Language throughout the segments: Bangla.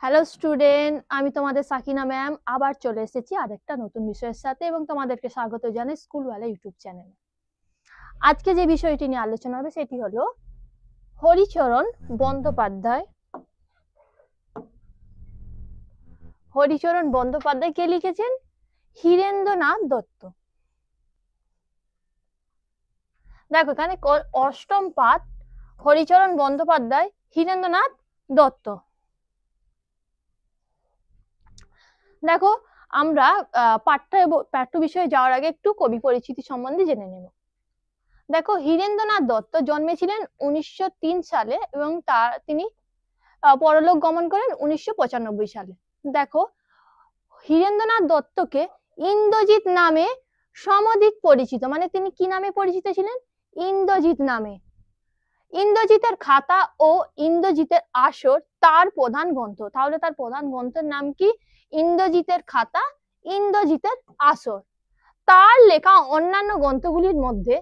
হ্যালো স্টুডেন্ট, আমি তোমাদের সাকিনা ম্যাম আবার চলে এসেছি আরেকটা নতুন বিষয়ের সাথে এবং তোমাদেরকে স্বাগত জানাই স্কুলওয়ালা ইউটিউব চ্যানেলে। আজকে যে বিষয়টি নিয়ে আলোচনা হবে সেটি হলো হরিচরণ বন্দ্যোপাধ্যায়। হরিচরণ বন্দ্যোপাধ্যায় কে লিখেছেন? হীরেন্দ্রনাথ দত্ত। দেখো এখানে অষ্টম পাঠ, হরিচরণ বন্দ্যোপাধ্যায়, হীরেন্দ্রনাথ দত্ত। দেখো আমরা পাঠ্য বিষয়ে যাওয়ার আগে একটু কবি পরিচিতি সম্বন্ধে জেনে নেব। দেখো হীরেন্দ্রনাথ দত্ত জন্মেছিলেন 1903 সালে এবং তিনি পরলোক গমন করেন 1995 সালে। দেখো হীরেন্দ্রনাথ দত্তকে ইন্দ্রজিৎ নামে সমধিক পরিচিত, মানে তিনি কি নামে পরিচিত ছিলেন? ইন্দ্রজিৎ নামে। ইন্দ্রজিতের খাতা ও ইন্দ্রজিতের আসর তার প্রধান গ্রন্থ। তাহলে তার প্রধান গ্রন্থের নাম কি? ইন্দ্রজিতের খাতা, ইন্দ্রজিতের আসর। তার লেখা অন্যান্য গ্রন্থগুলির মধ্যে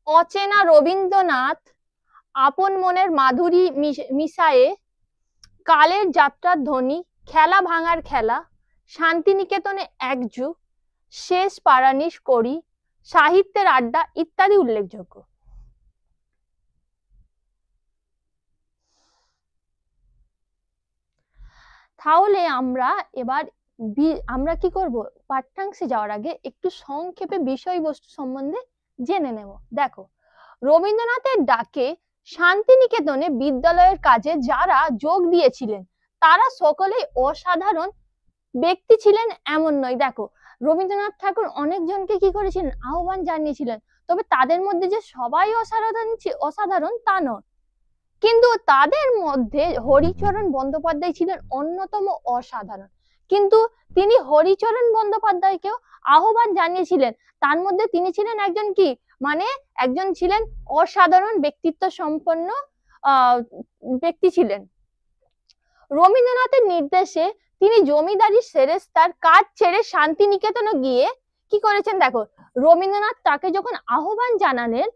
অচেনা রবীন্দ্রনাথ, আপন মনের মাধুরী মিশায়ে, কালের যাত্রার ধ্বনি, খেলা ভাঙার খেলা, শান্তিনিকেতনে একযুগ, শেষ পারানিশ করি, সাহিত্যের আড্ডা ইত্যাদি উল্লেখযোগ্য। তাহলে আমরা কি করব? পাঠ্যাংশে যাওয়ার আগে একটু সংক্ষেপে বিষয়বস্তু সম্বন্ধে জেনে নেব। দেখো রবীন্দ্রনাথের ডাকে শান্তিনিকেতনে বিদ্যালয়ের কাজে যারা যোগ দিয়েছিলেন তারা সকলেই অসাধারণ ব্যক্তি ছিলেন এমন নয়। দেখো রবীন্দ্রনাথ ঠাকুর অনেকজনকে কি করেছিলেন? আহ্বান জানিয়েছিলেন, তবে তাদের মধ্যে যে সবাই অসাধারণ তা নয়। কিন্তু তাদের মধ্যে হরিচরণ বন্দ্যোপাধ্যায় ছিলেন অন্যতম অসাধারণ। কিন্তু তিনি হরিচরণ বন্দ্যোপাধ্যায়কেও আহ্বান জানিয়েছিলেন, তার মধ্যে তিনি ছিলেন একজন কি, মানে একজন ছিলেন অসাধারণ ব্যক্তিত্ব সম্পন্ন ব্যক্তি ছিলেন। রবীন্দ্রনাথের নির্দেশে তিনি জমিদারি সেরেস্তার কাজ ছেড়ে শান্তিনিকেতনে গিয়ে কি করেছেন? দেখো রবীন্দ্রনাথ তাকে যখন আহ্বান জানালেন,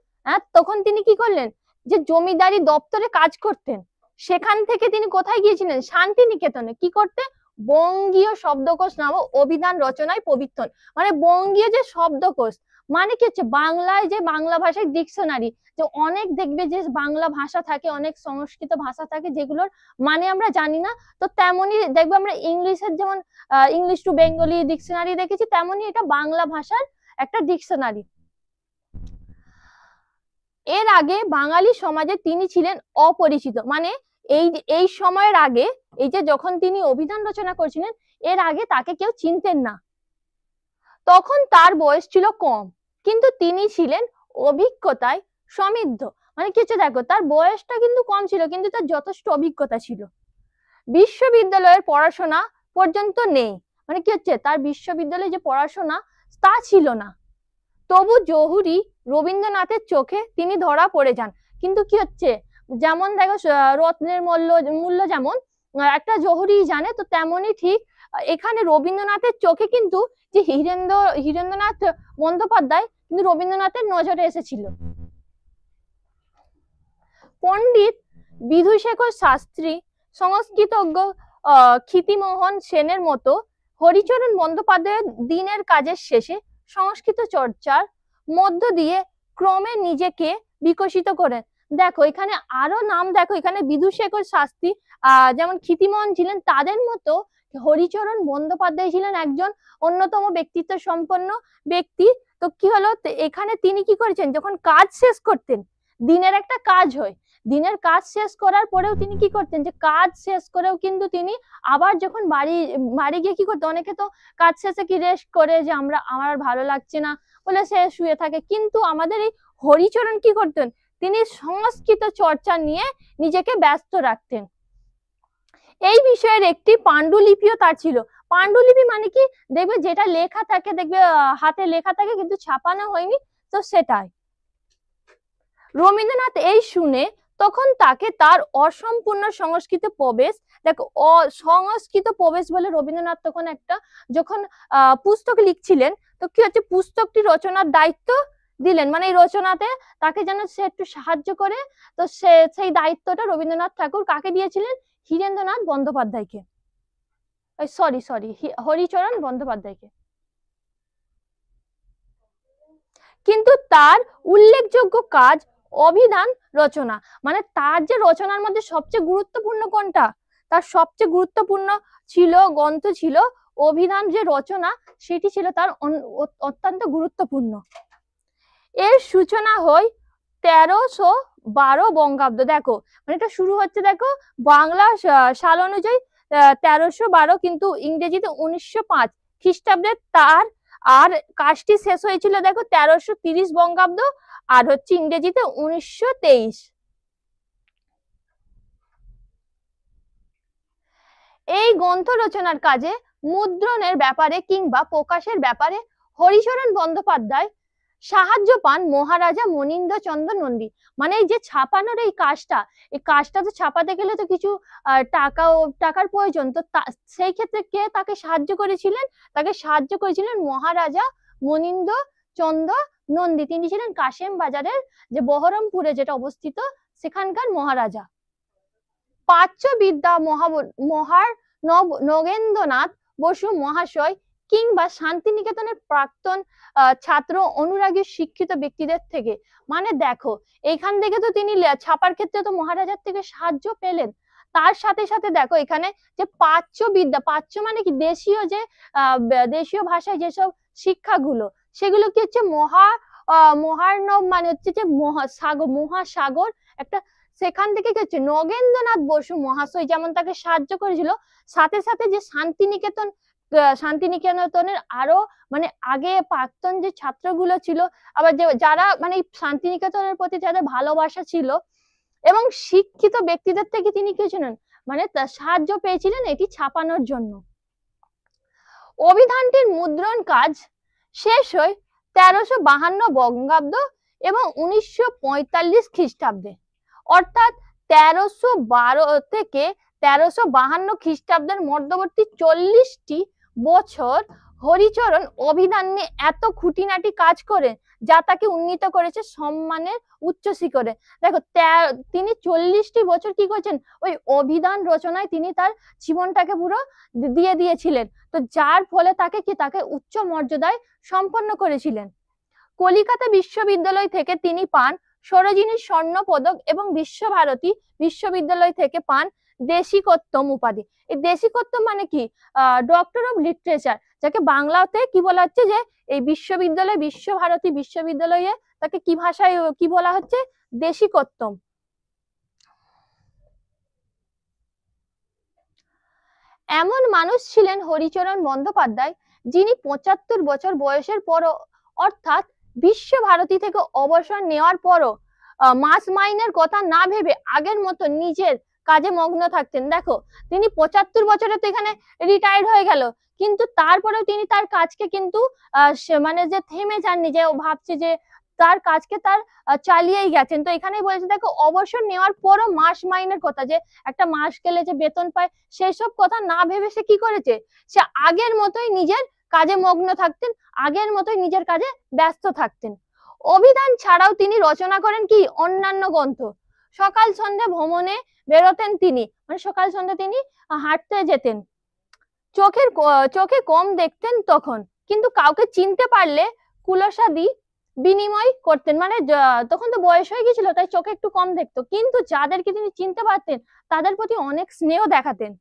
তখন তিনি কি করলেন? যে জমিদারি দপ্তরে কাজ করতেন, সেখান থেকে তিনি কোথায় গিয়েছিলেন? শান্তিনিকেতনে। কি করতে? বঙ্গীয় শব্দকোষ নামক অভিধান রচনায় প্রবৃত্তন। মানে বঙ্গীয় যে শব্দকোষ, মানে কি হচ্ছে? বাংলায় যে বাংলা ভাষায় ডিকশনারি, যে অনেক দেখবে যে বাংলা ভাষা থাকে, অনেক সংস্কৃত ভাষা থাকে যেগুলোর মানে আমরা জানি না, তো তেমনি দেখবো আমরা ইংলিশের যেমন ইংলিশ টু বেঙ্গলি ডিকশনারি দেখেছি, তেমনি এটা বাংলা ভাষার একটা ডিকশনারি। এর আগে বাঙালি সমাজে তিনি ছিলেন অপরিচিত, মানে এই সময়ের আগে, এই যে যখন তিনি অভিধান রচনা করেছিলেন, এর আগে তাকে কেউ চিনতেন না। তখন তার বয়স ছিল কম, কিন্তু তিনি ছিলেন অভিজ্ঞতায় সমৃদ্ধ। মানে কি হচ্ছে? দেখো তার বয়সটা কিন্তু কম ছিল, কিন্তু তার যথেষ্ট অভিজ্ঞতা ছিল। বিশ্ববিদ্যালয়ের পড়াশোনা পর্যন্ত নেই, মানে কি হচ্ছে? তার বিশ্ববিদ্যালয়ে যে পড়াশোনা তা ছিল না। তবু জহুরি রবীন্দ্রনাথের চোখে তিনি ধরা পড়ে যান। কিন্তু কি হচ্ছে? যেমন দেখো রত্নের মূল্য যেমন একটা জহুরি জানে, তো তেমনই ঠিক এখানে রবীন্দ্রনাথের চোখে কিন্তু যে হীরেন্দ্রনাথ বন্দ্যোপাধ্যায় কিন্তু রবীন্দ্রনাথের নজরে এসেছিল। পণ্ডিত বিধুশেখর শাস্ত্রী, সংস্কৃতজ্ঞ ক্ষিতিমোহন সেনের মতো হরিচরণ বন্দ্যোপাধ্যায়ের দিনের কাজের শেষে সংস্কৃত চর্চার মধ্য দিয়ে ক্রমে নিজেকে বিকশিত করেন। দেখো এখানে আরো নাম, দেখো এখানে বিধুশেখর শাস্ত্রী যেমন ক্ষিতিমোহন ছিলেন, তাদের মতো হরিচরণ বন্দ্যোপাধ্যায় ছিলেন একজন অন্যতম ব্যক্তিত্ব সম্পন্ন ব্যক্তি। তো কি হলো? এখানে তিনি কি করেছেন? যখন কাজ শেষ করতেন, দিনের একটা কাজ হয়, দিনের কাজ শেষ করার পরেও তিনি কি করতেন? যে কাজ শেষ করেও কিন্তু তিনি আবার যখন বাড়ি গিয়ে কি করতেন? অনেকে তো কাজ শেষে কি রেস্ট করে, যে আমার ভালো লাগছে না বলে সে শুয়ে থাকে, কিন্তু আমাদের এই হরিচরণ কি করতেন? তিনি সংস্কৃত চর্চা নিয়ে নিজেকে ব্যস্ত রাখতেন। এই বিষয়ের একটি পাণ্ডুলিপিও তার ছিল। পাণ্ডুলিপি মানে কি? দেখবে যেটা লেখা থাকে, দেখবে হাতে লেখা থাকে কিন্তু ছাপানো হয়নি, তো সেটাই। রবীন্দ্রনাথ এই শুনে তখন তাকে তার অসম্পূর্ণ সংস্কৃত প্রবেশ, দেখো সংস্কৃত প্রবেশ বলে রবীন্দ্রনাথ তখন একটা যখন পুস্তক লিখছিলেন, তো কি হচ্ছে? পুস্তকটি রচনার দায়িত্ব দিলেন, মানে এই রচনাতে তাকে যেন সে একটু সাহায্য করে, তো সেই দায়িত্বটা রবীন্দ্রনাথ ঠাকুর কাকে দিয়েছিলেন? হীরেন্দ্রনাথ বন্দ্যোপাধ্যায়কে। সরি সরি, হরিচরণ বন্দ্যোপাধ্যায়কে। কিন্তু তার উল্লেখযোগ্য কাজ অভিধান রচনা, মানে তার যে রচনার মধ্যে সবচেয়ে গুরুত্বপূর্ণ কোনটা, তার সবচেয়ে গুরুত্বপূর্ণ ছিল গ্রন্থ ছিল অভিধান যে রচনা, সেটি ছিল তার অত্যন্ত গুরুত্বপূর্ণ। এর সূচনা হয় 1312 বঙ্গাব্দ। দেখো মানে এটা শুরু হচ্ছে, দেখো বাংলা সাল অনুযায়ী 1312, কিন্তু ইংরেজিতে 1905 খ্রিস্টাব্দে তার, আর কাজটি শেষ হয়েছিল দেখো 1330 বঙ্গাব্দ, আর হচ্ছে ইংরেজিতে 1923। এই গ্রন্থ রচনার কাজে মুদ্রণের ব্যাপারে কিংবা প্রকাশের ব্যাপারে হরিচরণ বন্দ্যোপাধ্যায় সাহায্য পান মহারাজা মনীন্দ্র চন্দ্র নন্দী। মানে এই যে ছাপানোর এই কাজটা তো ছাপাতে গেলে তো কিছু টাকার প্রয়োজন, তো সেই ক্ষেত্রে কে তাকে সাহায্য করেছিলেন, তাকে সাহায্য করেছিলেন মহারাজা মনীন্দ্র চন্দ্র নন্দী। তিনি ছিলেন কাশেম বাজারের যে বহরমপুরে যেটা অবস্থিত সেখানকার মহারাজা। প্রাচ্যবিদ্যা নগেন্দ্রনাথ বসু মহাশয় কিংবা শান্তিনিকেতনের প্রাক্তন ছাত্র অনুরাগী শিক্ষিত ব্যক্তিদের থেকে, মানে দেখো এখান থেকে তো তিনি ছাপার ক্ষেত্রে তো মহারাজার থেকে সাহায্য পেলেন, তার সাথে সাথে দেখো এখানে যে প্রাচ্যবিদ্যা, প্রাচ্য মানে কি দেশীয়, যে দেশীয় ভাষায় যেসব শিক্ষাগুলো, সেগুলো কি হচ্ছে মহার্ণব, মানে হচ্ছে যে মহাসাগর একটা, সেখান থেকে কি হচ্ছে নগেন্দ্রনাথ বসু মহাশয় যেমন তাকে সাহায্য করেছিল, সাথে সাথে যে শান্তিনিকেতনের আরো মানে আগে প্রাক্তন যে ছাত্রগুলো ছিল, আবার যারা মানে শান্তিনিকেতনের প্রতি যাদের ভালোবাসা ছিল এবং শিক্ষিত ব্যক্তিদের থেকে তিনি কি ছিলেন, মানে সাহায্য পেয়েছিলেন এটি ছাপানোর জন্য। অভিধানটির মুদ্রণ কাজ শেষ হয় 1352 বঙ্গাব্দ এবং 1945 খ্রিস্টাব্দে, অর্থাৎ 1312 থেকে 1352 খ্রিস্টাব্দের মধ্যবর্তী 40টি বছর হরিচরণ অভিধান নিয়ে এত খুঁটিনাটি কাজ করে যা তাকে উন্নীত করেছে সম্মানের উচ্চ শিখরে। দেখো তিনি 40টি বছর কি করেছেন, ওই অভিধান রচনায় তিনি তার জীবনটাকে পুরো দিয়ে দিয়েছিলেন, তো যার ফলে তাকে উচ্চ মর্যাদায় সম্পন্ন করেছিলেন। কলিকাতা বিশ্ববিদ্যালয় থেকে তিনি পান সরোজিনী স্বর্ণ পদক এবং বিশ্বভারতী বিশ্ববিদ্যালয় থেকে পান দেশিকোত্তম উপাধি। এই দেশিকোত্তম মানে কি, ডক্টর অফ লিটারেচার, যাকে বাংলাতে কি বলা হচ্ছে, যে এই বিশ্বভারতী বিশ্ববিদ্যালয়ে তাকে কি ভাষায় কি বলা হচ্ছে, দেশিকোত্তম। এমন মানুষ ছিলেন হরিচরণ বন্দ্যোপাধ্যায় যিনি 75 বছর বয়সের পরও, অর্থাৎ বিশ্বভারতী থেকে অবসর নেওয়ার পরও মাস মাইনের কথা না ভেবে আগের মতো নিজের কাজে মগ্ন থাকতেন। দেখো তিনি 75 বছরে তো এখানে রিটায়ার্ড হয়ে গেল, কিন্তু তারপরেও তিনি তার কাজকে কিন্তু মানে যে থেমে যাননি, যে ভাবছে যে তার কাজকে তার চালিয়েই গেছেন। তো এখানেই বলেছে দেখো অবসর নেওয়ার পরও মাস মাইনের কথা, যে একটা মাস গেলে যে বেতন পায় সেই সব কথা না ভেবে সে কি করেছে, সে আগের মতোই নিজের কাজে মগ্ন থাকতেন, আগের মতোই নিজের কাজে ব্যস্ত থাকতেন। অভিধান ছাড়াও তিনি রচনা করেন কি অন্যান্য গ্রন্থ। সকাল সন্ধ্যে ভ্রমণে বেরোতেন তিনি, মানে সকাল সন্ধ্যে তিনি হাঁটতে যেতেন। চোখে কম দেখতেন তখন, কিন্তু কাউকে চিনতে পারলে কুলসাদি বিনিময় করতেন, মানে তখন তো বয়স হয়ে গেছিল তাই চোখে একটু কম দেখতো, কিন্তু যাদেরকে তিনি চিনতে পারতেন তাদের প্রতি অনেক স্নেহ দেখাতেন।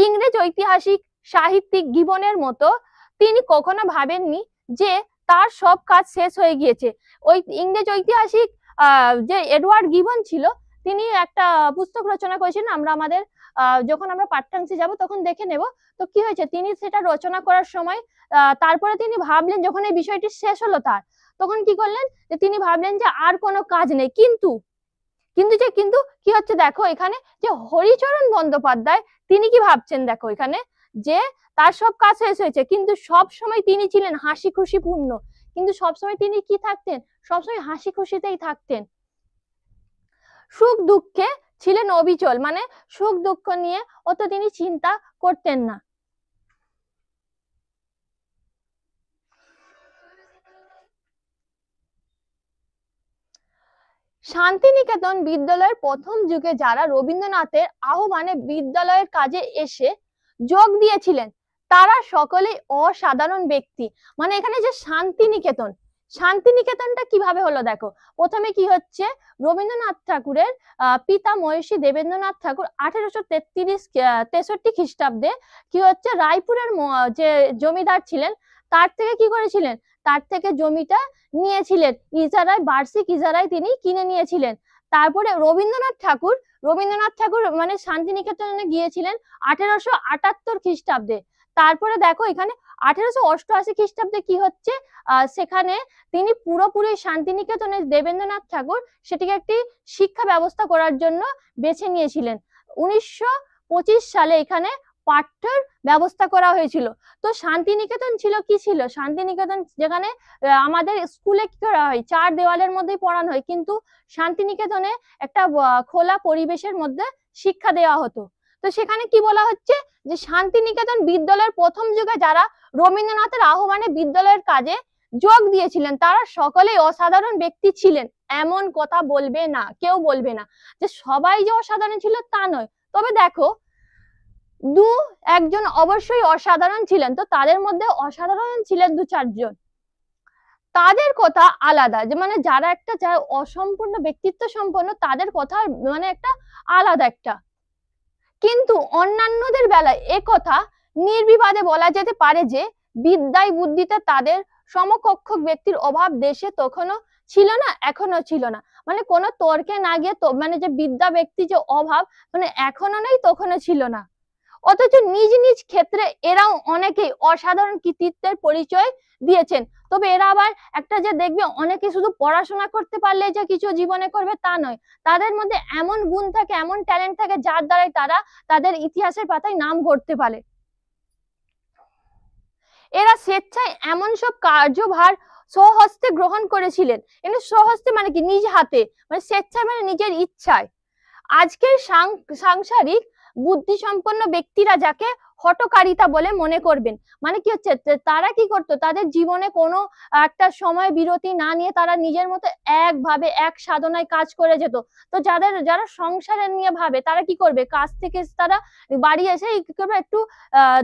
ইংরেজ ঐতিহাসিক সাহিত্যিক গিবনের মতো তিনি কখনো ভাবেননি যে তার সব কাজ শেষ হয়ে গিয়েছে। ওই ইংরেজ ঐতিহাসিক যে এডওয়ার্ড গিবন ছিল, তিনি একটা পুস্তক রচনা করেছেন, আমরা আমাদের যখন আমরা পাঠ্যাংশে যাব তখন দেখে নেব। তো কি হয়েছে, তিনি সেটা রচনা করার সময় তারপরে তিনি ভাবলেন, যখন এই বিষয়টি শেষ হলো তার, তখন কি করলেন, যে তিনি ভাবলেন যে আর কোনো কাজ নেই, কিন্তু কি হচ্ছে দেখো এখানে, যে হরিচরণ বন্দ্যোপাধ্যায় তিনি কি ভাবছেন, দেখো এখানে যে তার সব কাজ শেষ হয়েছে, কিন্তু সব সময় তিনি ছিলেন হাসি খুশি পূর্ণ, কিন্তু সবসময় তিনি কি থাকতেন, সবসময় হাসি খুশিতেই থাকতেন। সুখ দুঃখে ছিলেন অবিচল, মানে সুখ দুঃখ নিয়ে অত তিনি চিন্তা করতেন না। শান্তিনিকেতন বিদ্যালয়ের প্রথম যুগে যারা রবীন্দ্রনাথের আহ্বানে বিদ্যালয়ের কাজে এসে যোগ দিয়েছিলেন তারা সকলেই অসাধারণ ব্যক্তি। মানে এখানে যে শান্তিনিকেতন, শান্তিনিকেতনটা কিভাবে হলো দেখো। প্রথমে কি হচ্ছে, রবীন্দ্রনাথ ঠাকুরের পিতা মহর্ষি দেবেন্দ্রনাথ ঠাকুর 1863 খ্রিস্টাব্দে কি হচ্ছে, রায়পুরের যে জমিদার ছিলেন তার থেকে কি করেছিলেন, তার থেকে জমিটা নিয়েছিলেন ইজারায়, বার্ষিক ইজারায় তিনি কিনে নিয়েছিলেন। তারপরে রবীন্দ্রনাথ ঠাকুর মানে শান্তিনিকেতনে গিয়েছিলেন 1878 খ্রিস্টাব্দে। তারপরে দেখো এখানে 1888 খ্রিস্টাব্দে কি হচ্ছে, সেখানে তিনি পুরোপুরি শান্তিনিকেতনের দেবেন্দ্রনাথ ঠাকুর সেটিকে একটি শিক্ষা ব্যবস্থা করার জন্য বেছে নিয়েছিলেন। 1925 সালে এখানে পাঠ্যের ব্যবস্থা করা হয়েছিল। তো শান্তিনিকেতন ছিল কি ছিল, শান্তিনিকেতন যেখানে আমাদের স্কুলে কি করা হয়, চার দেওয়ালের মধ্যেই পড়ানো হয়, কিন্তু শান্তিনিকেতনে একটা খোলা পরিবেশের মধ্যে শিক্ষা দেওয়া হতো। তো সেখানে কি বলা হচ্ছে যে শান্তিনিকেতন বিদ্যালয়ের প্রথম যুগে যারা রবীন্দ্রনাথের আহ্বানে বিদ্যালয়ের কাজে যোগ দিয়েছিলেন তারা সকলেই অসাধারণ ব্যক্তি ছিলেন। এমন কথা বলবে না, কেউ বলবে না যে সবাই যে অসাধারণ ছিল তা নয়। তবে দেখো একজন অবশ্যই অসাধারণ ছিলেন, তো তাদের মধ্যে অসাধারণ ছিলেন 2-4 জন, তাদের কথা আলাদা। যে মানে যারা একটা অসম্পূর্ণ ব্যক্তিত্ব সম্পন্ন তাদের কথা মানে একটা আলাদা একটা। কিন্তু অন্যান্যদের বেলায় কথা নির্বিবাদে বলা যেতে পারে যে বিদ্যায় বুদ্ধিতে তাদের সমকক্ষ ব্যক্তির অভাব দেশে তখনও ছিল না, এখনো ছিল না। মানে কোনো তর্কে না গিয়ে মানে যে বিদ্যা ব্যক্তি যে অভাব মানে এখনো নেই, তখনও ছিল না। অথচ নিজ নিজ ক্ষেত্রে এরাও অনেকেই অসাধারণ কৃতিত্বের পরিচয় দিয়েছেন। তবে এরা আবার একটা যে দেখবে অনেকে শুধু পড়াশোনা করতে পারলে যে কিছু জীবনে করবে তা নয়, তাদের মধ্যে এমন গুণ থাকে, এমন ট্যালেন্ট থাকে যার দ্বারাই তারা তাদের ইতিহাসের পাতায় নাম গড়তে পারে। এরা স্বেচ্ছায় এমন সব কার্যভার স্বহস্তে গ্রহণ করেছিলেন। এখানে স্বহস্তে মানে কি, নিজ হাতে, মানে স্বেচ্ছায় মানে নিজের ইচ্ছায়। আজকের সাংসারিক বুদ্ধিসম্পন্ন ব্যক্তিরা যাকে হঠকারিতা বলে মনে করবেন। মানে কি হচ্ছে, তারা কি করতো, তাদের জীবনে কোনো একটা সময় বিরতি না নিয়ে তারা নিজের মতো একভাবে এক সাধনায় কাজ করে যেত। তো যারা সংসারের নিয়ে ভাবে তারা কি করবে, কাজ থেকে তারা বাড়ি এসে কি করবে, একটু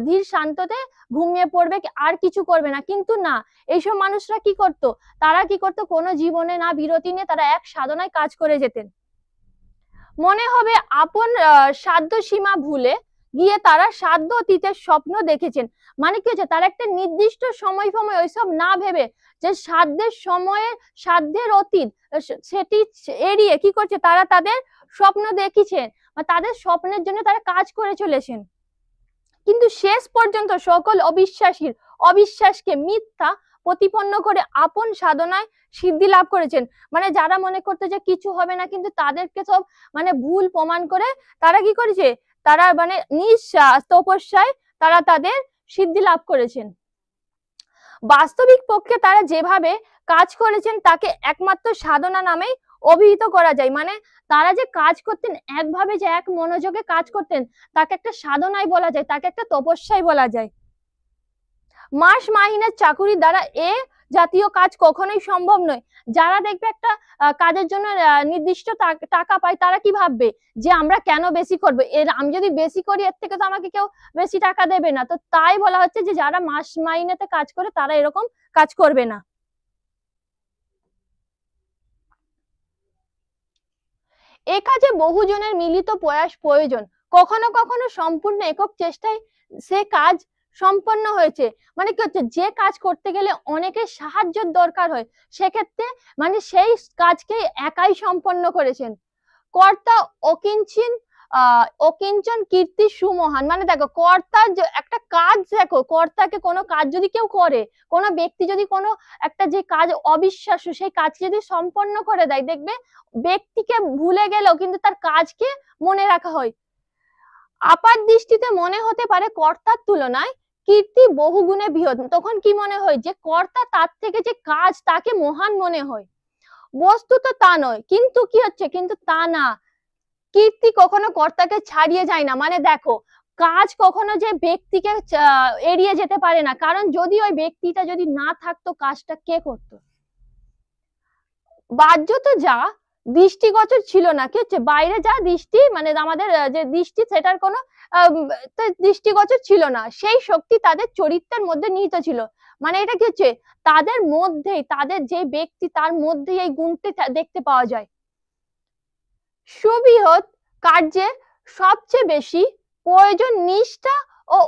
ধীর শান্ততে ঘুমিয়ে পড়বে, আর কিছু করবে না। কিন্তু না, এইসব মানুষরা কি করতো, তারা কি করতো, কোনো জীবনে না বিরতি নিয়ে তারা এক সাধনায় কাজ করে যেতেন। মনে হবে আপন সাধ্য সীমা ভুলে গিয়ে তারা সাধ্য অতীতের স্বপ্ন দেখেছেন। মানে কি হচ্ছে, তারা একটা নির্দিষ্ট সময় ওইসব না ভেবে যে সাধ্যের অতীত সেটি এড়িয়ে কি করছে, তারা তাদের স্বপ্ন দেখেছেন, তাদের স্বপ্নের জন্য তারা কাজ করে চলেছেন। কিন্তু শেষ পর্যন্ত সকল অবিশ্বাসকে মিথ্যা প্রতিপন্ন করে আপন সাধনায় সিদ্ধি লাভ করেছেন। মানে যারা মনে করতে যে কিছু হবে না, কিন্তু তাদেরকে সব মানে ভুল প্রমাণ করে তারা কি করেছে, তারা মানে নিজ তপস্যায় তারা তাদের সিদ্ধি লাভ করেছেন। বাস্তবিক পক্ষে তারা যেভাবে কাজ করেছেন তাকে একমাত্র সাধনা নামেই অভিহিত করা যায়। মানে তারা যে কাজ করতেন একভাবে, যে এক মনোযোগে কাজ করতেন, তাকে একটা সাধনাই বলা যায়, তাকে একটা তপস্যাই বলা যায়। মাস মাহিনের চাকুরি দ্বারা এ জাতীয় কাজ কখনোই সম্ভব নয়। যারা দেখবে একটা কাজের জন্য নির্দিষ্ট টাকা পায়, তারা কি ভাববে যে আমরা কেন বেশি করবো, আমি যদি বেশি করি এর থেকে তো আমাকে কেউ বেশি টাকা দেবে না। তো তাই বলা হচ্ছে যে যারা মাস মাইনেতে কাজ করে তারা এরকম কাজ করবে না। এ কাজে বহুজনের মিলিত প্রয়াস প্রয়োজন। কখনো কখনো সম্পূর্ণ একক চেষ্টায় সে কাজ সম্পন্ন হয়েছে। মানে কি হচ্ছে, যে কাজ করতে গেলে অনেকের সাহায্যের দরকার হয়, সেক্ষেত্রে মানে সেই কাজকে একাই সম্পন্ন করেছেন। কর্তা অকিঞ্চন কীর্তি সুমহান। মানে দেখো, কর্তার একটা কাজ, দেখো কর্তাকে কোনো কাজ যদি কেউ করে, কোনো ব্যক্তি যদি কোনো একটা যে কাজ অবিশ্বাস্য সেই কাজ যদি সম্পন্ন করে দেয়, দেখবে ব্যক্তিকে ভুলে গেলেও কিন্তু তার কাজকে মনে রাখা হয়। আপাত দৃষ্টিতে মনে হতে পারে কর্তার তুলনায় কীর্তি বহুগুণে বৃহৎ। তখন কি মনে হয় যে কর্তা তার থেকে যে কাজ তাকে মহান মনে হয়। বস্তুত তা নয়, কিন্তু কি হচ্ছে, কিন্তু তা না, কীর্তি কখনো কর্তাকে ছাড়িয়ে যায় না। মানে দেখো, কাজ কখনো যে ব্যক্তিকে এড়িয়ে যেতে পারে না, কারণ যদি ওই ব্যক্তিটা যদি না থাকতো কাজটা কে করতো। বাহ্যত যা দৃষ্টিগোচর ছিল না। কি হচ্ছে, বাইরে যা দৃষ্টি মানে আমাদের যে দৃষ্টি সেটার কোনো দৃষ্টিগোচর ছিল না, সেই শক্তি তাদের চরিত্রের মধ্যে নিহিত ছিল। মানে এটা কি হচ্ছে, তাদের মধ্যেই, তাদের যে ব্যক্তি তার মধ্যেই এই গুণটি দেখতে পাওয়া যায়। সুবৃহৎ কার্যে সবচেয়ে বেশি প্রয়োজন নিষ্ঠা ও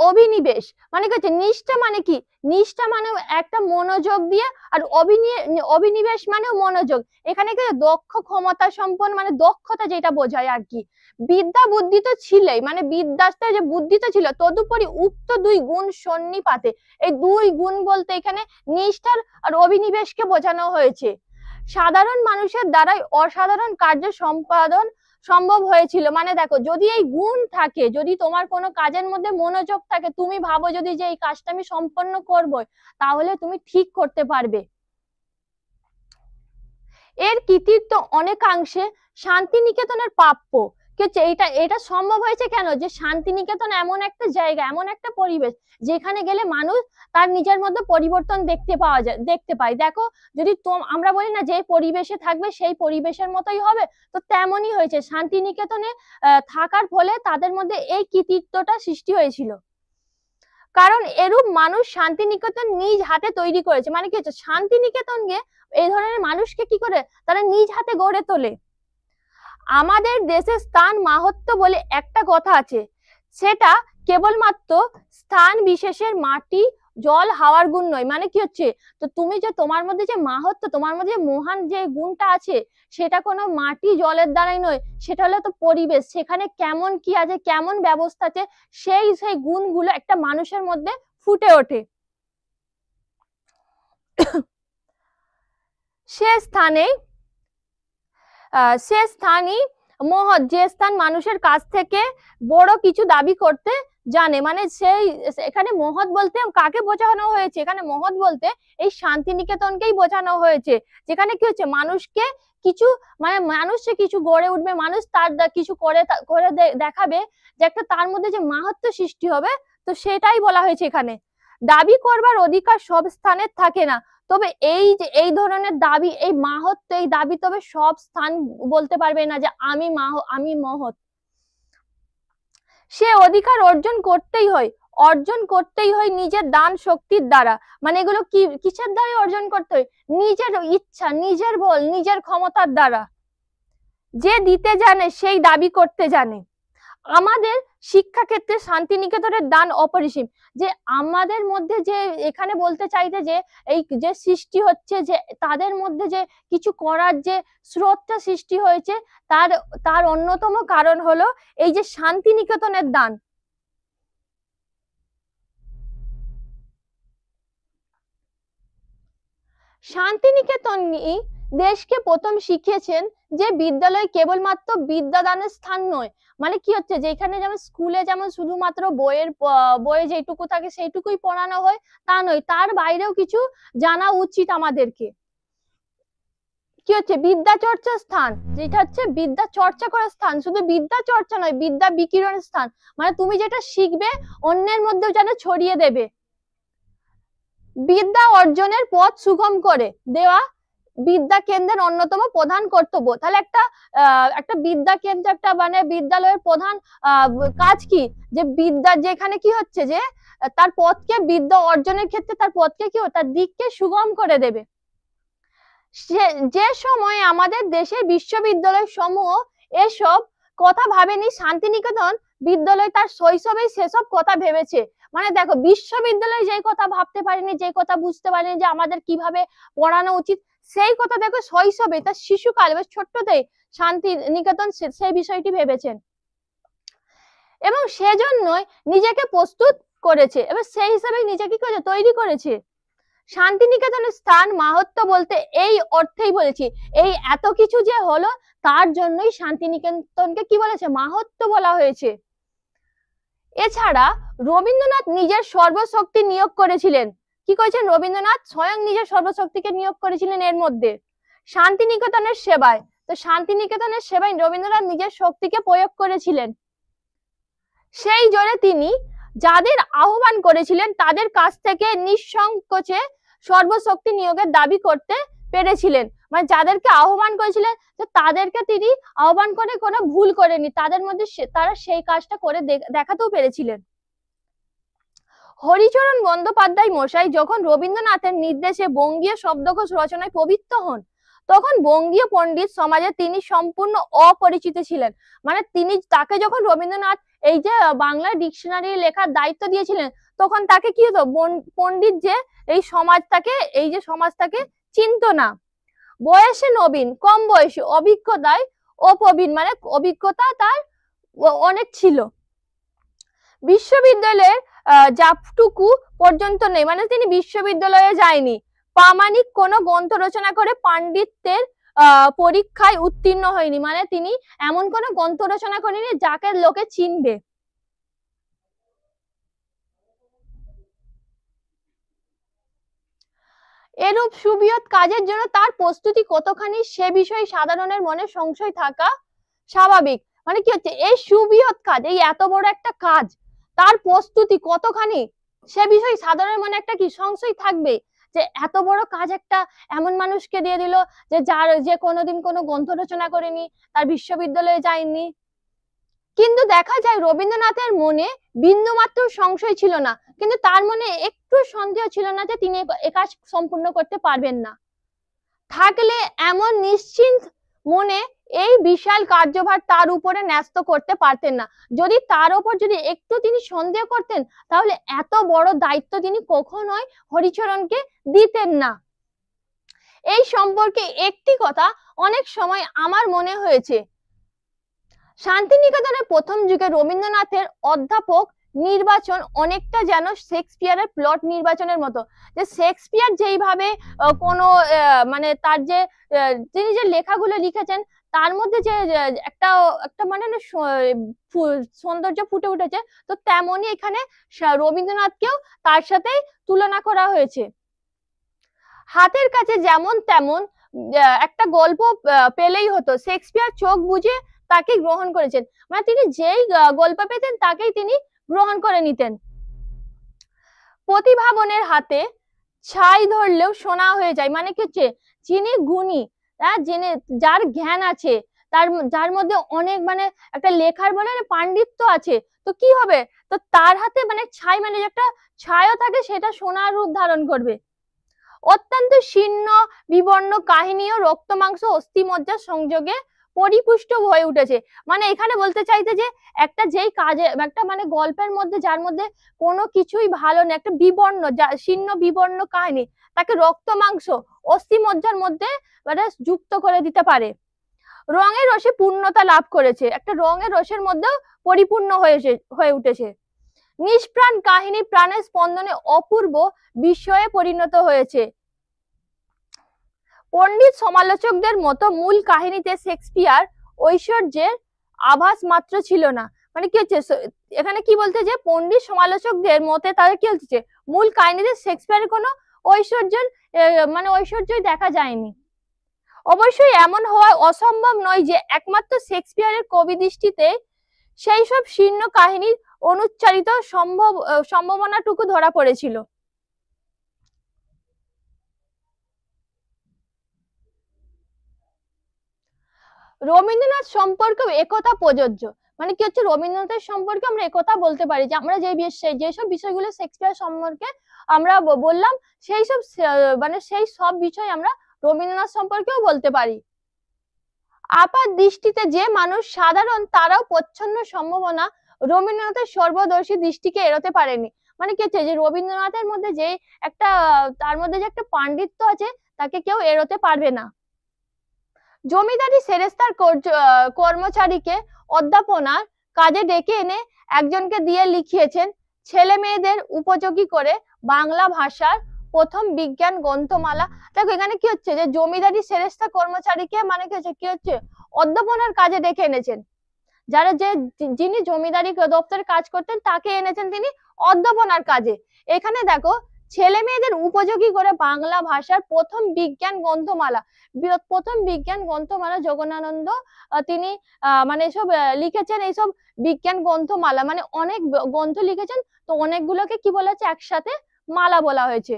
অভিনিবেশ। মানে কি হচ্ছে, নিষ্ঠা মানে কি, নিষ্ঠা মানে একটা মনোযোগ দিয়ে, আর অভিনিবেশ মানে মনোযোগ। এখানে কি দক্ষ ক্ষমতা সম্পন্ন মানে দক্ষতা যেটা বোঝায় আর কি। বিদ্যা বুদ্ধি তো ছিলই, মানে বিদ্যাতে যে বুদ্ধি তো ছিল, তদুপরি উক্ত দুই গুণ সন্নিপাতে, এই দুই গুণ বলতে এখানে নিষ্ঠার আর অভিনিবেশকে বোঝানো হয়েছে। সাধারণ মানুষের দ্বারাই অসাধারণ কার্য সম্পাদন সম্ভব হয়েছিল। মানে দেখো, যদি এই গুণ থাকে, যদি তোমার কোনো কাজের মধ্যে মনোযোগ থাকে, তুমি ভাবো যদি যে এই কাজটা আমি সম্পন্ন করব, তাহলে তুমি ঠিক করতে পারবে। এর কৃতিত্ব অনেকাংশে শান্তিনিকেতনের প্রাপ্য। এটা এটা সম্ভব হয়েছে কেন, যে শান্তিনিকেতন এমন একটা জায়গা, এমন একটা পরিবেশ যেখানে গেলে মানুষ তার নিজের মধ্যে পরিবর্তন দেখতে পায়। দেখো, যদি আমরা বলি না যে পরিবেশে থাকবে সেই পরিবেশের মতোই হবে, তো তেমনই হয়েছে শান্তিনিকেতনে থাকার ফলে তাদের মধ্যে এই কৃতিত্বটা সৃষ্টি হয়েছিল। কারণ এরূপ মানুষ শান্তিনিকেতন নিজ হাতে তৈরি করেছে। মানে কি হচ্ছে, শান্তিনিকেতনকে এই ধরনের মানুষকে কি করে তারা নিজ হাতে গড়ে তোলে। আমাদের দেশের স্থান মাহাত্ম্য বলে একটা কথা আছে, সেটা কেবলমাত্র স্থান বিশেষের মাটি জল হাওয়ার গুণ নয়। মানে কি হচ্ছে, তো তুমি যে তোমার মধ্যে যে মাহাত্ম্য, তোমার মধ্যে মহান যে গুণটা আছে, সেটা কোনো মাটি জলের দ্বারাই নয়, সেটা হলো তো পরিবেশ, সেখানে কেমন কি আছে, কেমন ব্যবস্থা আছে, সেই সেই গুণগুলো একটা মানুষের মধ্যে ফুটে ওঠে। সে স্থানই মহৎ, যে স্থান মানুষের কাছ থেকে বড় কিছু দাবি করতে জানে। মানে সেই এখানে মহৎ বলতে কাকে বোঝানো হয়েছে, এখানে মহৎ বলতে এই শান্তিনিকেতনকেই বোঝানো হয়েছে, যেখানে কি হচ্ছে, মানুষকে কিছু মানে মানুষ সে কিছু গড়ে উঠবে, মানুষ তার কিছু করে দেখাবে, যে একটা তার মধ্যে যে মাহাত্ম্য সৃষ্টি হবে, তো সেটাই বলা হয়েছে এখানে। দাবি করবার অধিকার সব স্থানে থাকে না, তবে এই যে এই ধরনের দাবি, এই মাহাত্ম্য, এই দাবি তবে সব স্থান বলতে পারবে না যে আমি মহৎ। সে অধিকার অর্জন করতেই হয় নিজের দান শক্তির দ্বারা। মানে এগুলো কিসের দ্বারা অর্জন করতে হয়, নিজের ইচ্ছা, নিজের বল, নিজের ক্ষমতার দ্বারা। যে দিতে জানে সেই দাবি করতে জানে। আমাদের শিক্ষা ক্ষেত্রে শান্তিনিকেতনের দান অপরিসীম। যে আমাদের মধ্যে যে এখানে বলতে চাইতে যে এই যে সৃষ্টি হচ্ছে, যে তাদের মধ্যে যে কিছু করার যে স্রোতটা সৃষ্টি হয়েছে, তার অন্যতম কারণ হলো এই যে শান্তিনিকেতনের দান। শান্তিনিকেতনই দেশকে প্রথম শিখিয়েছেন যে বিদ্যালয় কেবলমাত্র বিদ্যাদানের স্থান নয়। মানে কি হচ্ছে, যে এখানে যেমন স্কুলে যেমন শুধুমাত্র বইয়ে যেটুকু থাকে সেইটুকুই পড়ানো হয়, তা নয়, তার বাইরেও কিছু জানা উচিত আমাদেরকে। কি হচ্ছে, বিদ্যা চর্চার স্থান, যেটা হচ্ছে বিদ্যা চর্চা করার স্থান, শুধু বিদ্যা চর্চা নয়, বিদ্যা বিকিরণের স্থান। মানে তুমি যেটা শিখবে অন্যের মধ্যেও যেন ছড়িয়ে দেবে। বিদ্যা অর্জনের পথ সুগম করে দেওয়া বিদ্যা কেন্দ্রের অন্যতম প্রধান কর্তব্য। তাহলে একটা বিদ্যা কেন্দ্র, একটা মানে বিদ্যালয়ের প্রধান কাজ কি, যে বিদ্যা যেখানে কি হচ্ছে, যে তার পথকে, বিদ্যা অর্জনের ক্ষেত্রে তার পথকে কি, তার দিককে সুগম করে দেবে। যে সময় আমাদের দেশের বিশ্ববিদ্যালয় সমূহ এসব কথা ভাবেনি, শান্তিনিকেতন বিদ্যালয় তার শৈশবেই সেসব কথা ভেবেছে। মানে দেখো, বিশ্ববিদ্যালয় যে কথা ভাবতে পারেনি, যে কথা বুঝতে পারেনি যে আমাদের কিভাবে পড়ানো উচিত, সেই কথা দেখো শৈশবে, তার শিশুকাল বা ছোট্টতেই শান্তিনিকেতন সেই বিষয়টি ভেবেছেন, এবং সেজন্যই নিজেকে প্রস্তুত করেছে, এবং সেই হিসাবে নিজেকে তৈরি করেছে। শান্তিনিকেতনের স্থান মাহাত্ম্য বলতে এই অর্থেই বলেছি, এই এত কিছু যে হলো তার জন্যই শান্তিনিকেতনকে কি বলেছে, মাহাত্ম্য বলা হয়েছে। এছাড়া রবীন্দ্রনাথ নিজের সর্বশক্তি নিয়োগ করেছিলেন। কি করেছেন, রবীন্দ্রনাথ স্বয়ং নিজের সর্বশক্তিকে নিয়োগ করেছিলেন এর মধ্যে, শান্তিনিকেতনের সেবায়। তো শান্তিনিকেতনের সেবায় রবীন্দ্রনাথ নিজের শক্তিকে প্রয়োগ করেছিলেন। সেই জোরে তিনি যাদের আহ্বান করেছিলেন তাদের কাছ থেকে নিঃসংকোচে সর্বশক্তি নিয়োগের দাবি করতে পেরেছিলেন। মানে যাদেরকে আহ্বান করেছিলেন তো তাদেরকে তিনি আহ্বান করে কোনো ভুল করেনি, তাদের মধ্যে তারা সেই কাজটা করে দেখাতেও পেরেছিলেন। হরিচরণ বন্দ্যোপাধ্যায় মশাই যখন রবীন্দ্রনাথের নির্দেশে বঙ্গীয় শব্দকোষ রচনায় প্রবৃত্ত হন, তখন বঙ্গীয় পণ্ডিত সমাজে তিনি সম্পূর্ণ অপরিচিত ছিলেন। মানে তাকে যখন রবীন্দ্রনাথ এই যে বাংলা ডিকশনারি লেখার দায়িত্ব দিয়েছিলেন, তখন তাকে কি হতো, পণ্ডিত যে এই সমাজ তাকে চিনত না। বয়সে নবীন, কম বয়সী, অভিজ্ঞতায় অপ্রবীণ, মানে অভিজ্ঞতা তার অনেক ছিল। বিশ্ববিদ্যালয়ের যাটুকু পর্যন্ত নেই, মানে তিনি বিশ্ববিদ্যালয়ে যায়নি। প্রামাণিক কোনো গ্রন্থ রচনা করে পাণ্ডিত্যের পরীক্ষায় উত্তীর্ণ হয়নি, মানে তিনি এমন কোনো গ্রন্থ রচনা করেনি যাকে লোকে চিনবে। এরূপ সুবৃহৎ কাজের জন্য তার প্রস্তুতি কতখানি সে বিষয়ে সাধারণের মনে সংশয় থাকা স্বাভাবিক। মানে কি হচ্ছে, এই সুবৃহৎ কাজ, এই এত বড় একটা কাজ, তার প্রস্তুতি কতখানি সে বিষয়ে সাধারণের মনে একটা কি সংশয় থাকবে, যে এত বড় কাজ একটা এমন মানুষকে দিয়ে দিল যে কোনোদিন কোনো গ্রন্থ রচনা করেনি, তার বিশ্ববিদ্যালয়ে যায়নি। কিন্তু দেখা যায় রবীন্দ্রনাথের মনে বিন্দুমাত্র সংশয় ছিল না, কিন্তু তার মনে একটু সন্দেহ ছিল না যে তিনি এ কাজ সম্পূর্ণ করতে পারবেন না। থাকলে এমন নিশ্চিন্ত মনে এই বিশাল কার্যভার তার উপরে ন্যস্ত করতে পারতেন না। যদি তার উপর যদি একটু তিনি সন্দেহ করতেন, তাহলে এত বড় দায়িত্ব তিনি কখনোই হরিচরণকে দিতেন না। এই সম্পর্কে একটি কথা অনেক সময় আমার মনে হয়েছে, শান্তিনিকেতনের প্রথম যুগে রবীন্দ্রনাথের অধ্যাপক নির্বাচন অনেকটা যেন শেক্সপিয়ারের প্লট নির্বাচনের মতো। যে শেক্সপিয়ার যেইভাবে কোনো মানে তার যে তিনি যে লেখাগুলো লিখেছেন, তার মধ্যে যে একটা একটা মানে সৌন্দর্য ফুটে উঠেছে, তো তেমনই এখানে রবীন্দ্রনাথকেও তার সাথে তুলনা করা হয়েছে। হাতের কাছে যেমন তেমন একটা গল্প পেলেই হতো, শেক্সপিয়ার চোখ বুঝে তাকে গ্রহণ করেছেন, মানে তিনি যেই গল্প পেতেন তাকেই তিনি গ্রহণ করে নিতেন। প্রতিভাবনের হাতে ছাই ধরলেও সোনা হয়ে যায়, মানে কি হচ্ছে, যিনি গুণী, যার জ্ঞান আছে, যার মধ্যে অনেক মানে একটা লেখার বলে পাণ্ডিত্য আছে, তো কি হবে, তো তার হাতে মানে ছাই, মানে একটা ছায়াও থাকে, সেটা সোনার রূপ ধারণ করবে। অত্যন্ত শীর্ণ বিবর্ণ কাহিনী ও রক্ত মাংস অস্থি মজ্জার সংযোগে পরিপুষ্ট হয়ে উঠেছে। মানে এখানে বলতে চাইতে যে একটা যেই কাজে একটা মানে গল্পের মধ্যে যার মধ্যে কোনো কিছুই ভালো নেই, একটা বিবর্ণ শীর্ণ বিবর্ণ কাহিনী, তাকে রক্ত মাংস অস্থি মজ্জার মধ্যে মানে যুক্ত করে দিতে পারে। রঙের রসে পূর্ণতা লাভ করেছে, একটা রঙের রসের মধ্যেও পরিপূর্ণ হয়ে উঠেছে। নিষ্প্রাণ কাহিনী প্রাণের স্পন্দনে অপূর্ব বিষয়ে পরিণত হয়েছে। পণ্ডিত সমালোচকদের মতো মূল কাহিনীতে শেক্সপিয়ার ঐশ্বর্যের আভাস মাত্র ছিল না। মানে কি হচ্ছে, এখানে কি বলতে, যে পণ্ডিত সমালোচকদের মতে তাদের কি হচ্ছে, মূল কাহিনীতে শেক্সপিয়ারের কোনো ঐশ্বর্যের মানে ঐশ্বর্যই দেখা যায়নি। অবশ্যই এমন হওয়া অসম্ভব নয় যে একমাত্র শেক্সপিয়ারের কবি দৃষ্টিতে সেই সব শীর্ণ কাহিনীর অনুচ্চারিত সম্ভাবনাটুকু ধরা পড়েছিল। রবীন্দ্রনাথ সম্পর্কেও একথা প্রযোজ্য। মানে কি হচ্ছে, রবীন্দ্রনাথের সম্পর্কে আমরা একথা বলতে পারি যে আমরা যেসব বিষয়গুলো শেক্সপিয়ার সম্পর্কে আমরা বললাম, সেই সব বিষয় আমরা রবীন্দ্রনাথ সম্পর্কেও বলতে পারি। আপাত দৃষ্টিতে যে মানুষ সাধারণ, তারাও প্রচ্ছন্ন সম্ভাবনা রবীন্দ্রনাথের সর্বদর্শী দৃষ্টিকে এড়াতে পারেনি। মানে কি হচ্ছে, যে রবীন্দ্রনাথের মধ্যে যে একটা তার মধ্যে যে একটা পাণ্ডিত্য আছে, তাকে কেউ এড়াতে পারবে না। জমিদারি সেরেস্তার কর্মচারীকে অধ্যাপনার কাজে ডেকে এনে একজনকে দিয়ে লিখিয়েছেন ছেলে মেয়েদের উপযোগী করে বাংলা ভাষার প্রথম বিজ্ঞান গ্রন্থমালা। দেখো এখানে কি হচ্ছে, যে জমিদারি সেরেস্তা কর্মচারীকে মানে কি হচ্ছে অধ্যাপনার কাজে ডেকে এনেছেন, যিনি জমিদারি দপ্তরে কাজ করতেন তাকে এনেছেন তিনি অধ্যাপনার কাজে। এখানে দেখো ছেলে মেয়েদের উপযোগী করে বাংলা ভাষার প্রথম বিজ্ঞান গ্রন্থমালা যোগনানন্দ তিনি মানে এসব লিখেছেন, এইসব বিজ্ঞান গ্রন্থমালা মানে অনেক গ্রন্থ লিখেছেন, তো অনেকগুলোকে কি বলা হচ্ছে, একসাথে মালা বলা হয়েছে।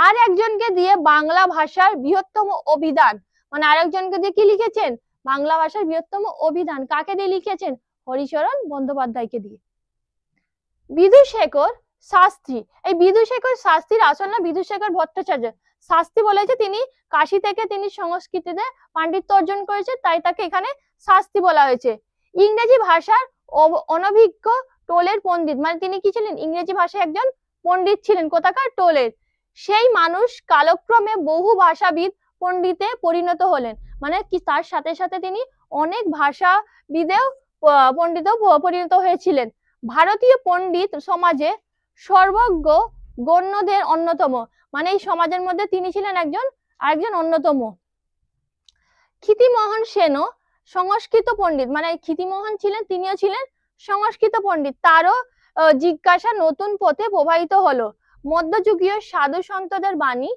আর একজনকে দিয়ে বাংলা ভাষার বৃহত্তম অভিধান মানে আরেকজনকে দিয়ে কি লিখেছেন, বাংলা ভাষার বৃহত্তম অভিধান কাকে দিয়ে লিখেছেন, হরিচরণ বন্দ্যোপাধ্যায়কে দিয়ে। বিধুশেখর শাস্ত্রী, এই বিধুশেখর শাস্ত্রীর আসল নাম বিধুশেখর ভট্টাচার্য। শাস্ত্রী বলেছে তিনি কাশী থেকে তিনি সংস্কৃতিতে পাণ্ডিত্য অর্জন করেছে, তাই তাকে এখানে শাস্ত্রী বলা হয়েছে। ইংরেজি ভাষার অনভিজ্ঞ টোলের পণ্ডিত, মানে তিনি কি ছিলেন, ইংরেজি ভাষায় একজন পণ্ডিত ছিলেন, কোথাকার, টোলের। সেই মানুষ কালক্রমে বহু ভাষাবিদ পণ্ডিতে পরিণত হলেন, মানে কি তার সাথে সাথে তিনি অনেক ভাষাবিদেও পণ্ডিত পরিণত হয়েছিলেন। ভারতীয় পণ্ডিত সমাজে সর্বজ্ঞ গণ্যদের অন্যতম, মানে এই সমাজের মধ্যে তিনি ছিলেন একজন অন্যতম। ক্ষিতিমোহন সেনও সংস্কৃত পণ্ডিত, মানে ক্ষিতিমোহন ছিলেন, তিনিও ছিলেন সংস্কৃত পণ্ডিত। তারও জিজ্ঞাসা নতুন পথে প্রবাহিত হলো। মধ্যযুগীয় সাধু সন্তদের বাণী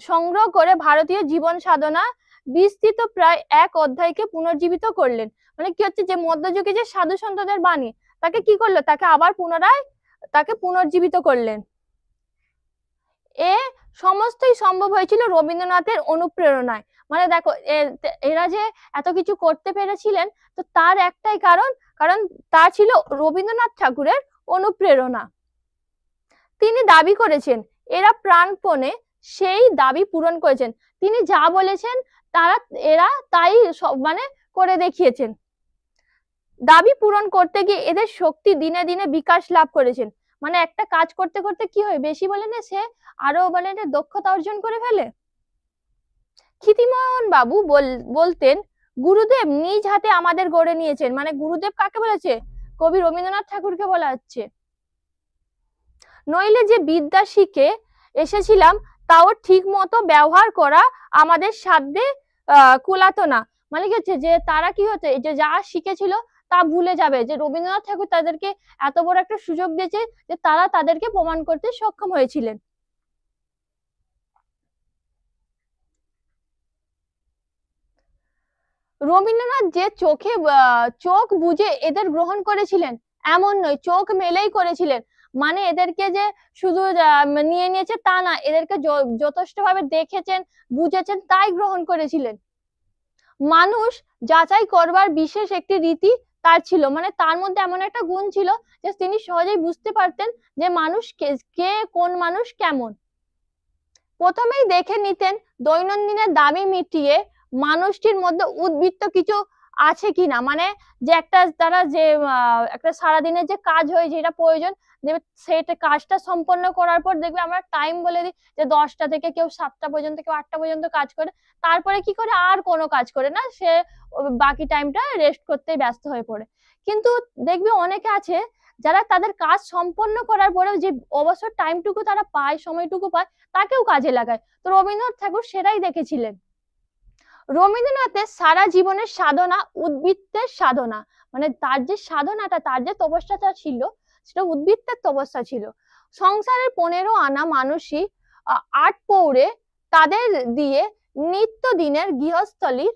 সংগ্রহ করে ভারতীয় জীবন সাধনা বিস্তৃত প্রায় এক অধ্যায়কে পুনর্জীবিত করলেন। মানে কি হচ্ছে, যে মধ্যযুগে যে সাধু সন্তদের বাণী তাকে কি করলো, তাকে আবার পুনরায় তাকে পুনর্জীবিত করলেন। এ সমস্তই সম্ভব হয়েছিল রবীন্দ্রনাথের অনুপ্রেরণায়। মানে দেখো এরা যে এত কিছু করতে পেরেছিলেন, তো তার একটাই কারণ তার ছিল রবীন্দ্রনাথ ঠাকুরের অনুপ্রেরণা। তিনি দাবি করেছেন এরা প্রাণপণে সেই দাবি পূরণ করেছেন। তিনি যা বলেছেন এরা তাই মানে করে দেখিয়েছেন। দাবি পূরণ করতে গিয়ে এদের শক্তি দিনে দিনে বিকাশ লাভ করেছেন। মানে একটা কাজ করতে করতে কি হয়, বেশি বলে না, সে আরো বলে দক্ষতা অর্জন করে ফেলে। ক্ষিতিমোহন বাবু বলতেন গুরুদেব নিজ হাতে আমাদের গড়ে নিয়েছেন। মানে গুরুদেব কাকে বলেছে, কবি রবীন্দ্রনাথ ঠাকুরকে বলা হচ্ছে। নইলে যে বিদ্যা শিখে এসেছিলাম তাও ঠিক মতো ব্যবহার করা আমাদের সাধ্যে কুলাতো না। মানে কি হচ্ছে, যে তারা কি হচ্ছে, যে যা শিখেছিল তা ভুলে যাবে। যে রবীন্দ্রনাথ ঠাকুর তাদেরকে এত বড় একটা সুযোগ দিয়েছে যে তারা তাদেরকে প্রমাণ করতে সক্ষম হয়েছিলেন। রবীন্দ্রনাথ যে চোখ বুঝে এদের গ্রহণ করেছিলেন এমন নয়, চোখ মেলেই করেছিলেন। মানে এদেরকে যে শুধু নিয়ে নিয়েছে তা না, এদেরকে যথেষ্ট ভাবে দেখেছেন, বুঝেছেন, তাই গ্রহণ করেছিলেন। মানুষ যাচাই করবার বিশেষ একটি রীতি তার ছিল। মানে তার মধ্যে এমন একটা গুণ ছিল যে তিনি সহজেই বুঝতে পারতেন যে মানুষ কে কোন মানুষ কেমন। প্রথমেই দেখে নিতেন দৈনন্দিনের দাবি মিটিয়ে মানুষটির মধ্যে উদ্বৃত্ত কিছু আছে কিনা। মানে যে তারা যে একটা সারাদিনের যে কাজ হয়, যেটা প্রয়োজন, সেটা কাজটা সম্পন্ন করার পর দেখবে আমরা টাইম বলে দিই যে 10টা থেকে কেউ 7টা পর্যন্ত, কেউ 8টা পর্যন্ত কাজ করে, তারপরে কি করে, আর কোনো কাজ করে না, সে বাকি টাইমটা রেস্ট করতে ব্যস্ত হয়ে পড়ে। কিন্তু দেখবে অনেকে আছে যারা তাদের কাজ সম্পন্ন করার পরেও যে অবসর টাইমটুকু তারা পায়, সময়টুকু পায়, তাকেও কাজে লাগায়। তো রবীন্দ্রনাথ ঠাকুর সেটাই দেখেছিলেন। রবীন্দ্রনাথের সারা জীবনের সাধনা উদ্বৃত্তের সাধনা। মানে তার যে সাধনাটা, তার যে তপস্যাটা ছিল, সেটা উদ্বৃত্তের তপস্যা ছিল। সংসারের 15 আনা মানুষই 8 পৌরে তাদের দিয়ে নিত্য দিনের গৃহস্থলীর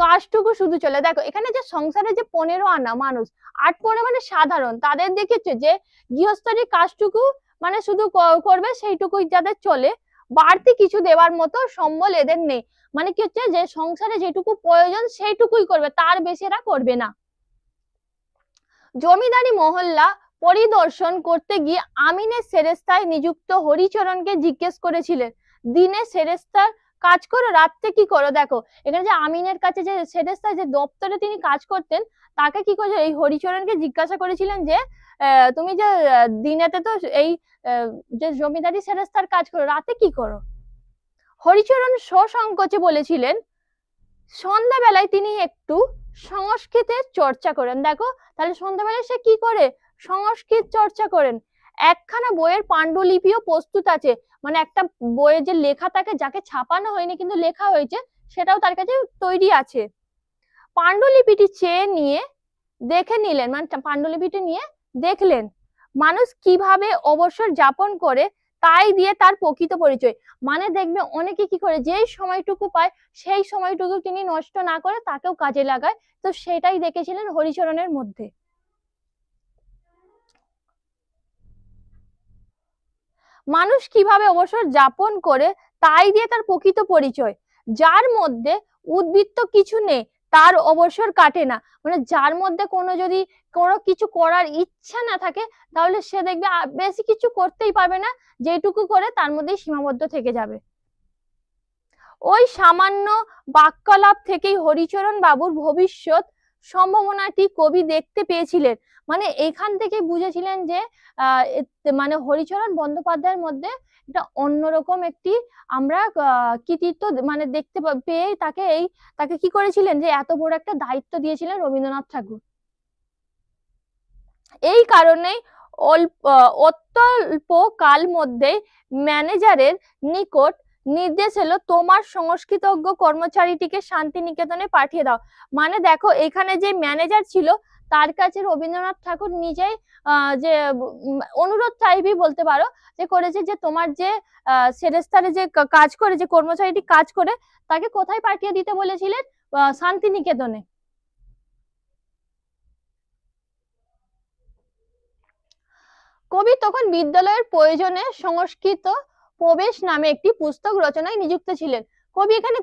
কাজটুকু শুধু চলে। দেখো এখানে যে সংসারে যে 15 আনা মানুষ, 8 পৌরে মানে সাধারণ, তাদের দেখেছে যে গৃহস্থলীর কাজটুকু মানে শুধু করবে, সেইটুকুই যাদের চলে, বাড়তি কিছু দেওয়ার মতো সম্বল এদের নেই। মানে কি হচ্ছে, যে সংসারে যেটুকু প্রয়োজন সেইটুকুই করবে, তার বেশি এরা করবে না। জমিদারি মহল্লা পরিদর্শন করতে গিয়ে আমিনের সেরেস্তায় নিযুক্ত হরিচরণকে জিজ্ঞেস করেছিলেন দিনে সেরেস্তার কাজ করো, রাত্রে কি করো। দেখো এখানে যে আমিনের কাছে যে সেরেস্তায় যে দপ্তরে তিনি কাজ করতেন, তাকে কি করছে, এই হরিচরণকে জিজ্ঞাসা করেছিলেন যে তুমি যে দিনেতে তো এই যে জমিদারি সেরেস্তার কাজ করো, রাতে কি করো। হরিচরণ সসংকোচে বলেছিলেন সন্ধ্যাবেলায় তিনি একটু সংস্কৃতের চর্চা করেন। দেখো তাহলে সন্ধ্যাবেলায় সে কি করে, সংস্কৃত চর্চা করেন। একখানা বইয়ের পাণ্ডুলিপিও প্রস্তুত আছে। মানে একটা বইয়ে যে লেখা থাকে, যাকে ছাপানো হয়নি কিন্তু লেখা হয়েছে, সেটাও তার কাছে তৈরি আছে। পাণ্ডুলিপিটি চেয়ে নিয়ে দেখে নিলেন, মানে পাণ্ডুলিপিটি নিয়ে দেখলেন মানুষ কিভাবে অবসর যাপন করে, তাই দিয়ে তার প্রকৃত পরিচয়। মানে দেখবে অনেকে কি করে, যেই সময়টুকু পায় সেই সময়টুকু তিনি নষ্ট না করে তাকেও কাজে লাগায়। তো সেটাই দেখেছিলেন হরিচরণের মধ্যে। মানুষ কিভাবে অবসর যাপন করে তাই দিয়ে তার প্রকৃত পরিচয়। যার মধ্যে উদ্বৃত্ত কিছু নেই তার অবসর কাটে না। মানে যার মধ্যে যদি কোনো কিছু করার ইচ্ছা না থাকে তাহলে সে দেখবে বেশি কিছু করতেই পারবে না, যেটুকু করে তার মধ্যেই সীমাবদ্ধ থেকে যাবে। ওই সামান্য বাক্যলাপ থেকেই হরিচরণ বাবুর ভবিষ্যৎ সম্ভাবনাটি কবি দেখতে পেয়েছিলেন। মানে এখান থেকে বুঝেছিলেন যে মানে হরিচরণ বন্দ্যোপাধ্যায়ের মধ্যে একটা অন্যরকম একটি আমরা কৃতিত্ব মানে দেখতে পেয়ে তাকে কি করেছিলেন যে এত বড় একটা দায়িত্ব দিয়েছিলেন রবীন্দ্রনাথ ঠাকুর। এই কারণেই অত্যল্প কাল মধ্যে ম্যানেজারের নিকট নির্দেশ এলো তোমার সংস্কৃতজ্ঞ কর্মচারীটিকে শান্তিনিকেতনে পাঠিয়ে দাও। মানে দেখো এখানে যে ম্যানেজার ছিল তার কাছে রবীন্দ্রনাথ ঠাকুর নিজেই যে অনুরোধ টাইপই বলতে পারো যে করেছে যে তোমার যে সেরেস্তারে যে কাজ করে, যে কর্মচারীটি কাজ করে, তাকে কোথায় পাঠিয়ে দিতে বলেছিলেন? শান্তিনিকেতনে। কবি তখন বিদ্যালয়ের প্রয়োজনে সংস্কৃত প্রবেশ নামে একটি পুস্তক রচনায় নিযুক্ত ছিলেন।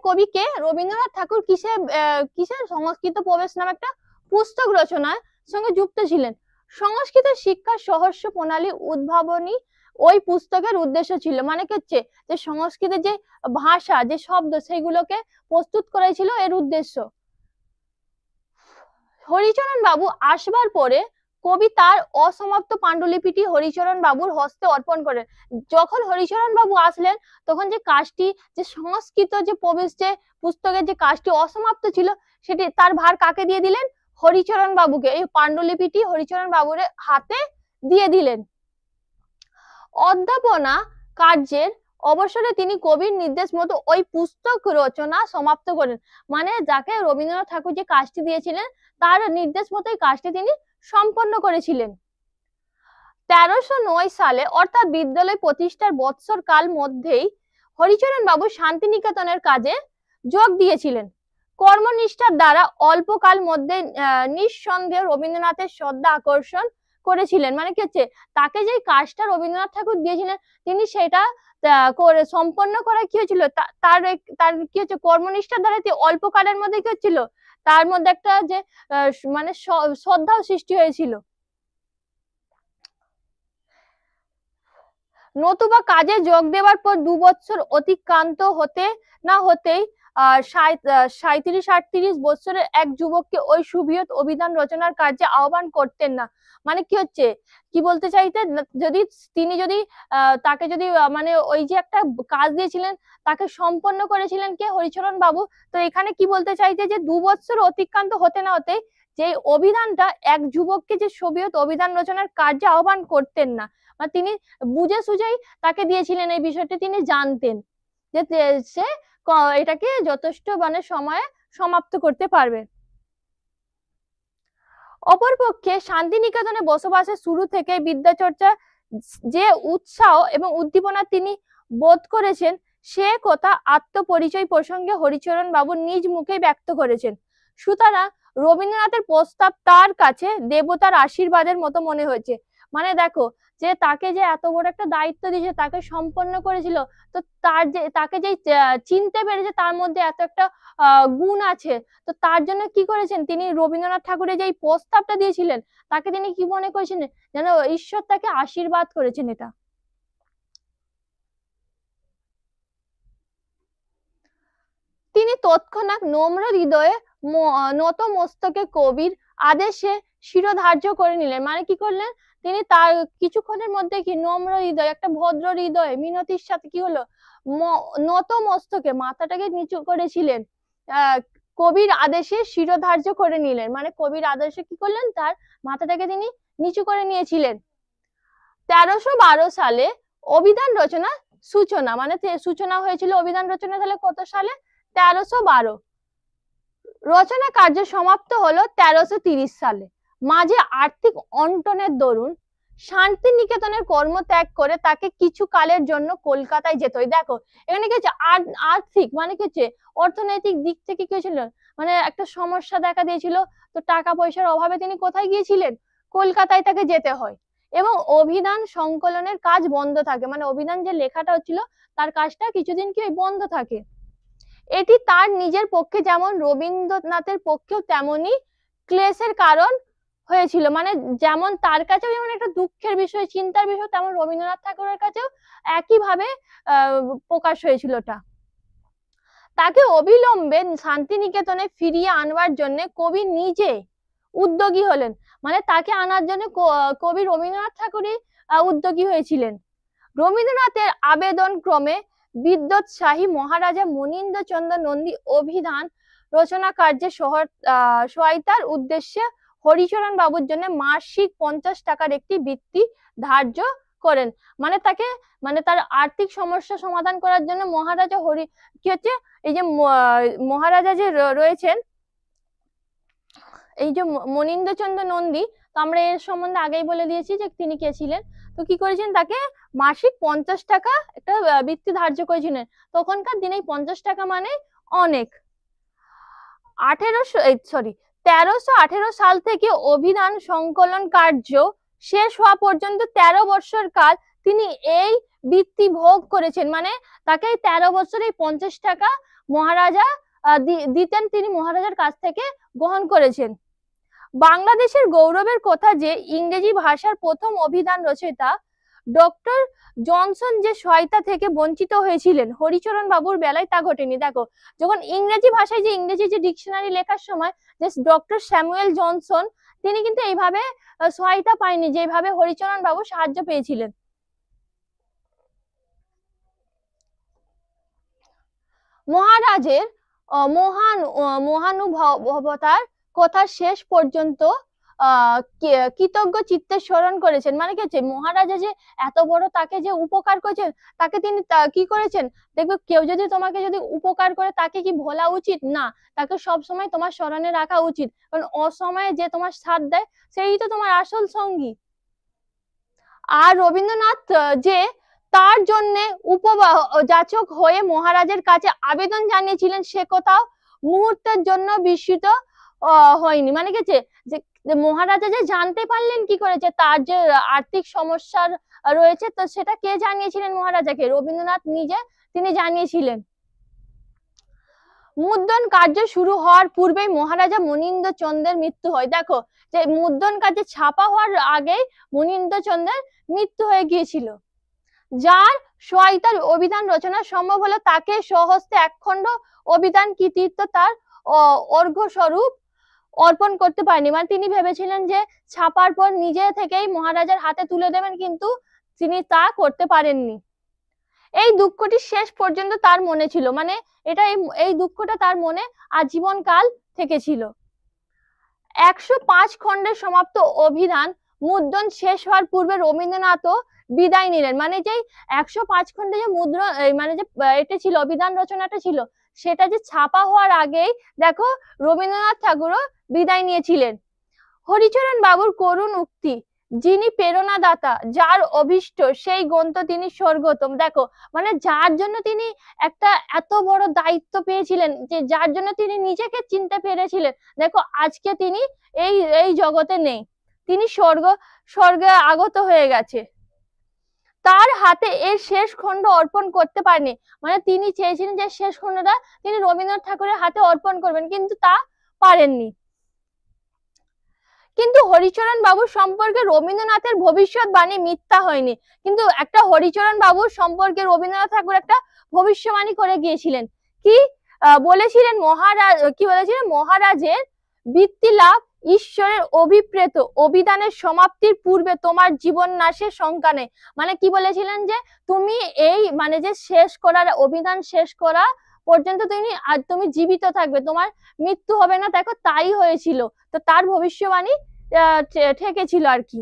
কবিকে রবীন্দ্রনাথ ঠাকুর কিসের সংস্কৃত প্রবেশ নামে একটা পুস্তক রচনার সঙ্গে যুক্ত ছিলেন। সংস্কৃত শিক্ষার সহস্র প্রণালী উদ্ভাবনী ওই পুস্তকের উদ্দেশ্য ছিল। মানে কি হচ্ছে যে সংস্কৃতের যে ভাষা, যে শব্দ, সেগুলোকে প্রস্তুত করেছিল এর উদ্দেশ্য। হরিচরণ বাবু আসবার পরে কবি তার অসমাপ্ত পাণ্ডুলিপিটি হরিচরণ বাবুর হস্তে অর্পণ করেন। যখন হরিচরণ বাবু আসলেন তখন যে কাজটি, যে সংস্কৃত যে প্রবেশ যে পুস্তকের যে কাজটি অসমাপ্ত ছিল, সেটি তার ভার কাকে দিয়ে দিলেন? হরিচরণ বাবুকে। এই পাণ্ডুলিপিটি হরিচরণ বাবুর হাতে দিয়ে দিলেন। অধ্যাপনা কার্যের অবসরে তিনি কবির নির্দেশ মতো ওই পুস্তক রচনা সমাপ্ত করেন। মানে যাকে রবীন্দ্রনাথ ঠাকুর যে কাজটি দিয়েছিলেন তার নির্দেশ মতোই কাজটি তিনি সম্পন্ন করেছিলেন। 1309 সালে অর্থাৎ বিদ্যালয় প্রতিষ্ঠার বৎসর কাল মধ্যেই হরিচরণ বাবু শান্তিনিকেতনের কাজে যোগ দিয়েছিলেন। কর্মনিষ্ঠার দ্বারা অল্পকাল মধ্যে নিঃসন্দেহে রবীন্দ্রনাথের শ্রদ্ধা আকর্ষণ করেছিলেন। মানে কি হচ্ছে, তাকে যে কাজটা রবীন্দ্রনাথ ঠাকুর দিয়েছিলেন তিনি সেটা করে সম্পন্ন করা কি হয়েছিল, তার কি হচ্ছে কর্মনিষ্ঠার দ্বারা অল্পকালের মধ্যে কি হচ্ছিল, তার মধ্যে একটা যে মানে শ্রদ্ধাও সৃষ্টি হয়েছিল। নতুবা কাজে যোগ দেওয়ার পর 2 বছর অতিক্রান্ত হতে না হতেই 37-38 বছরের এক যুবককে ওই সুবৃহৎ অভিধান রচনার কার্যে আহ্বান করতেন না। মানে কি হচ্ছে, কি বলতে চাইতেন, তিনি যদি তাকে যদি মানে ওই যে একটা কাজ দিয়েছিলেন তাকে সম্পন্ন করেছিলেন কে? হরিচরণ বাবু। তো এখানে কি বলতে চাইছে যে 2 বছর অতিক্রান্ত হতে না হতে যে অভিধানটা, এক যুবককে যে সুবৃহৎ অভিধান রচনার কার্যে আহ্বান করতেন না, তিনি বুঝে সুঝেই তাকে দিয়েছিলেন। এই বিষয়টি তিনি জানতেন যে সে এটাকে যথেষ্ট মানে সময়ে সমাপ্ত করতে পারবে। অপরপক্ষে শান্তিনিকেতনে বসবাসের শুরু থেকে বিদ্যাচর্চা যে উৎসাহ এবং উদ্দীপনা তিনি বোধ করেছেন সে কথা আত্মপরিচয় প্রসঙ্গে হরিচরণ বাবু নিজ মুখে ব্যক্ত করেছেন। সুতরাং রবীন্দ্রনাথের প্রস্তাব তার কাছে দেবতার আশীর্বাদের মতো মনে হয়েছে। মানে দেখো যে তাকে যে এত বড় একটা দায়িত্ব দিয়েছে, তাকে সম্পন্ন করেছিল, তো তাকে যে চিনতে পেরেছে তার মধ্যে এত একটা গুণ আছে, তো তার জন্য কি করেছেন তিনি, রবীন্দ্রনাথ ঠাকুরের যে প্রস্তাবটা দিয়েছিলেন তাকে তিনি কি মনে করেছেন, যেন ঈশ্বর তাকে আশীর্বাদ করেছেন। এটা তিনি তৎক্ষণাৎ নম্র হৃদয়ে নত মস্তকে কবির আদেশে শিরোধার্য করে নিলেন। মানে কি করলেন তিনি, তার কিছুক্ষণের মধ্যে কি নম্র হৃদয়, একটা ভদ্র হৃদয় মিনতির সাথে কি হলো, নত মস্তকে মাথাটাকে নিচু করেছিলেন, কবির আদেশে শিরোধার্য করে নিলেন। মানে কবির আদেশে কি করলেন, তার মাথাটাকে তিনি নিচু করে নিয়েছিলেন। 1312 সালে অভিধান রচনা সূচনা, মানে সূচনা হয়েছিল অভিধান রচনা, তাহলে কত সালে, 1312। রচনা কার্য সমাপ্ত হলো 1330 সালে। মাঝে আর্থিক অনটনের দরুন শান্তিনিকেতনের কর্ম ত্যাগ করে তাকে কিছু কালের জন্য কলকাতায় যেতে হয়। দেখো এখানে কি হচ্ছে, আর্থিক মানে কি হচ্ছে, অর্থনৈতিক দিক থেকে কি হয়েছিল, মানে একটা সমস্যা দেখা দিয়েছিল, তো টাকা পয়সার অভাবে তিনি কোথায় গিয়েছিলেন, কলকাতায় তাকে যেতে হয়। এবং অভিধান সংকলনের কাজ বন্ধ থাকে, মানে অভিধান যে লেখাটা হচ্ছিল তার কাজটা কিছুদিন কি বন্ধ থাকে। এটি তার নিজের পক্ষে যেমন রবীন্দ্রনাথের পক্ষেও তেমনি ক্লেশের কারণ হয়েছিল। মানে যেমন তার কাছেও যেমন একটা দুঃখের বিষয়, চিন্তার বিষয়, তেমন রবীন্দ্রনাথ ঠাকুরের কাছেও একইভাবে প্রকাশ হয়েছিল ওটা। তাকে অবিলম্বে শান্তিনিকেতনে ফিরিয়ে আনবার জন্য কবি নিজে উদ্যোগী হলেন। মানে তাকে আনার জন্য কবি রবীন্দ্রনাথ ঠাকুরই উদ্যোগী হয়েছিলেন। রবীন্দ্রনাথের আবেদন ক্রমে বিদ্যোৎসাহী মহারাজা মনীন্দ্রচন্দ্র নন্দী অভিধান রচনা কার্যে সহায়তার উদ্দেশ্যে হরিচরণ বাবুর জন্য মাসিক 50 টাকার একটি বৃত্তি ধার্য করেন। মানে তাকে, মানে তার আর্থিক সমস্যা সমাধান করার জন্য মহারাজা কি হচ্ছে, এই যে মহারাজা যে রয়েছেন, এই যে মনীন্দ্রচন্দ্র নন্দী, তো আমরা এর সম্বন্ধে আগেই বলে দিয়েছি যে তিনি কে ছিলেন। তো কি করেছেন, তাকে মাসিক 50 টাকা একটা বৃত্তি ধার্য করেছিলেন। তখনকার দিনে 50 টাকা মানে অনেক। 1318 সাল থেকে অভিধান সংকলন কার্য শেষ হওয়া পর্যন্ত 13 বছর কাল তিনি এই বৃত্তি ভোগ করেছেন। মানে তাকে 13 বছর এই 50 টাকা মহারাজা দিতেন, তিনি মহারাজার কাছ থেকে গ্রহণ করেছেন। বাংলাদেশের গৌরবের কথা যে ইংরেজি ভাষার প্রথম অভিধান রচয়িতা ডক্টর জনসন যে সহায়তা থেকে বঞ্চিত হয়েছিলেন, হরিচরণ বাবুর বেলায় তা ঘটেনি। দেখো, যখন ইংরেজি ভাষায় যে ইংরেজি যে ডিকশনারি লেখার সময় যে ডক্টর স্যামুয়েল জনসন, তিনি কিন্তু এইভাবে সহায়তা পায়নি যেভাবে হরিচরণ বাবু সাহায্য পেয়েছিলেন। মহারাজের মহানুভবতার কথা শেষ পর্যন্ত কৃতজ্ঞ চিত্তে স্মরণ করেছেন। মানে কি হচ্ছে, মহারাজা যে এত বড় তাকে যে উপকার করেছেন, তাকে তিনি কি করেছেন, দেখবে কেউ যদি তোমাকে যদি উপকার করে তাকে কি ভোলা উচিত না, তাকে সব সময় তোমার স্মরণে রাখা উচিত, কারণ অসময়ে যে তোমার সাথ দেয় সেই তো তোমার আসল সঙ্গী। আর রবীন্দ্রনাথ যে তার জন্য উপযাচক হয়ে মহারাজের কাছে আবেদন জানিয়েছিলেন, সে কোথাও মুহূর্তের জন্য বিস্মিত হয়নি। মানে কি যে মহারাজা যে জানতে পারলেন কি করেছে তার যে আর্থিক সমস্যা রয়েছে, তো সেটা কে জানিয়েছিলেন মহারাজাকে? রবীন্দ্রনাথ নিজে তিনি জানিয়েছিলেন। মুদ্রণ কার্য শুরু হওয়ার পূর্বেই মহারাজা মনীন্দ্রচন্দ্রের মৃত্যু হয়। দেখো, যে মুদ্রণ কার্য ছাপা হওয়ার আগেই মনীন্দ্রচন্দ্রের মৃত্যু হয়ে গিয়েছিল। যার সহায়তার অভিধান রচনা সম্ভব হলো, তাকে স্বহস্তে একখণ্ড অভিধান কৃতিত্ব তার অর্ঘ্য স্বরূপ অর্পণ করতে পারেনি। মানে তিনি ভেবেছিলেন যে ছাপার পর নিজে থেকেই মহারাজার হাতে তুলে দেবেন, কিন্তু তিনি তা করতে পারেননি। এই দুঃখটি শেষ পর্যন্ত তার মনে ছিল। মানে এটা এই দুঃখটা তার মনে আজীবন কাল থেকে ছিল। 105 খণ্ডের সমাপ্ত অভিধান মুদ্রণ শেষ হওয়ার পূর্বে রবীন্দ্রনাথও বিদায় নিলেন। মানে যে 105 খণ্ডে যে মুদ্রণ, মানে যে এটা ছিল অভিধান রচনাটা ছিল, সেটা যে ছাপা হওয়ার আগেই দেখো রবীন্দ্রনাথ ঠাকুরও বিদায় নিয়েছিলেন। হরিচরণ বাবুর করুণ উক্তি, যিনি প্রেরণাদাতা, যার অভিষ্ট সেই গ্রন্থ তিনি স্বর্গতম। দেখো, মানে যার জন্য তিনি একটা এত বড় দায়িত্ব পেয়েছিলেন, যে যার জন্য তিনি নিজেকে চিনতে পেরেছিলেন, দেখো আজকে তিনি এই জগতে নেই, তিনি স্বর্গে আগত হয়ে গেছে। তার হাতে এর শেষ খণ্ড অর্পণ করতে পারেনি। মানে তিনি চেয়েছিলেন যে শেষ খণ্ডটা তিনি রবীন্দ্রনাথ ঠাকুরের হাতে অর্পণ করবেন, কিন্তু তা পারেননি। কিন্তু হরিচরণ বাবুর সম্পর্কে রবীন্দ্রনাথের ভবিষ্যৎবাণী মিথ্যা হয়নি। কিন্তু একটা হরিচরণ বাবুর সম্পর্কে রবীন্দ্রনাথ ঠাকুর একটা ভবিষ্যৎবাণী করে গিয়েছিলেন। কি বলেছিলেন? মহারাজের বৃত্তি লাভ ঈশ্বরের অভিপ্রেত অভিধানের সমাপ্তির পূর্বে তোমার জীবন নাশের শঙ্কা নেই। মানে কি বলেছিলেন, যে তুমি এই মানে যে শেষ করার অভিধান শেষ করা পর্যন্ত তুমি জীবিত থাকবে, তোমার মৃত্যু হবে না। দেখো তাই হয়েছিল, তো তার ভবিষ্যৎবাণী ঠেকেছিল আর কি।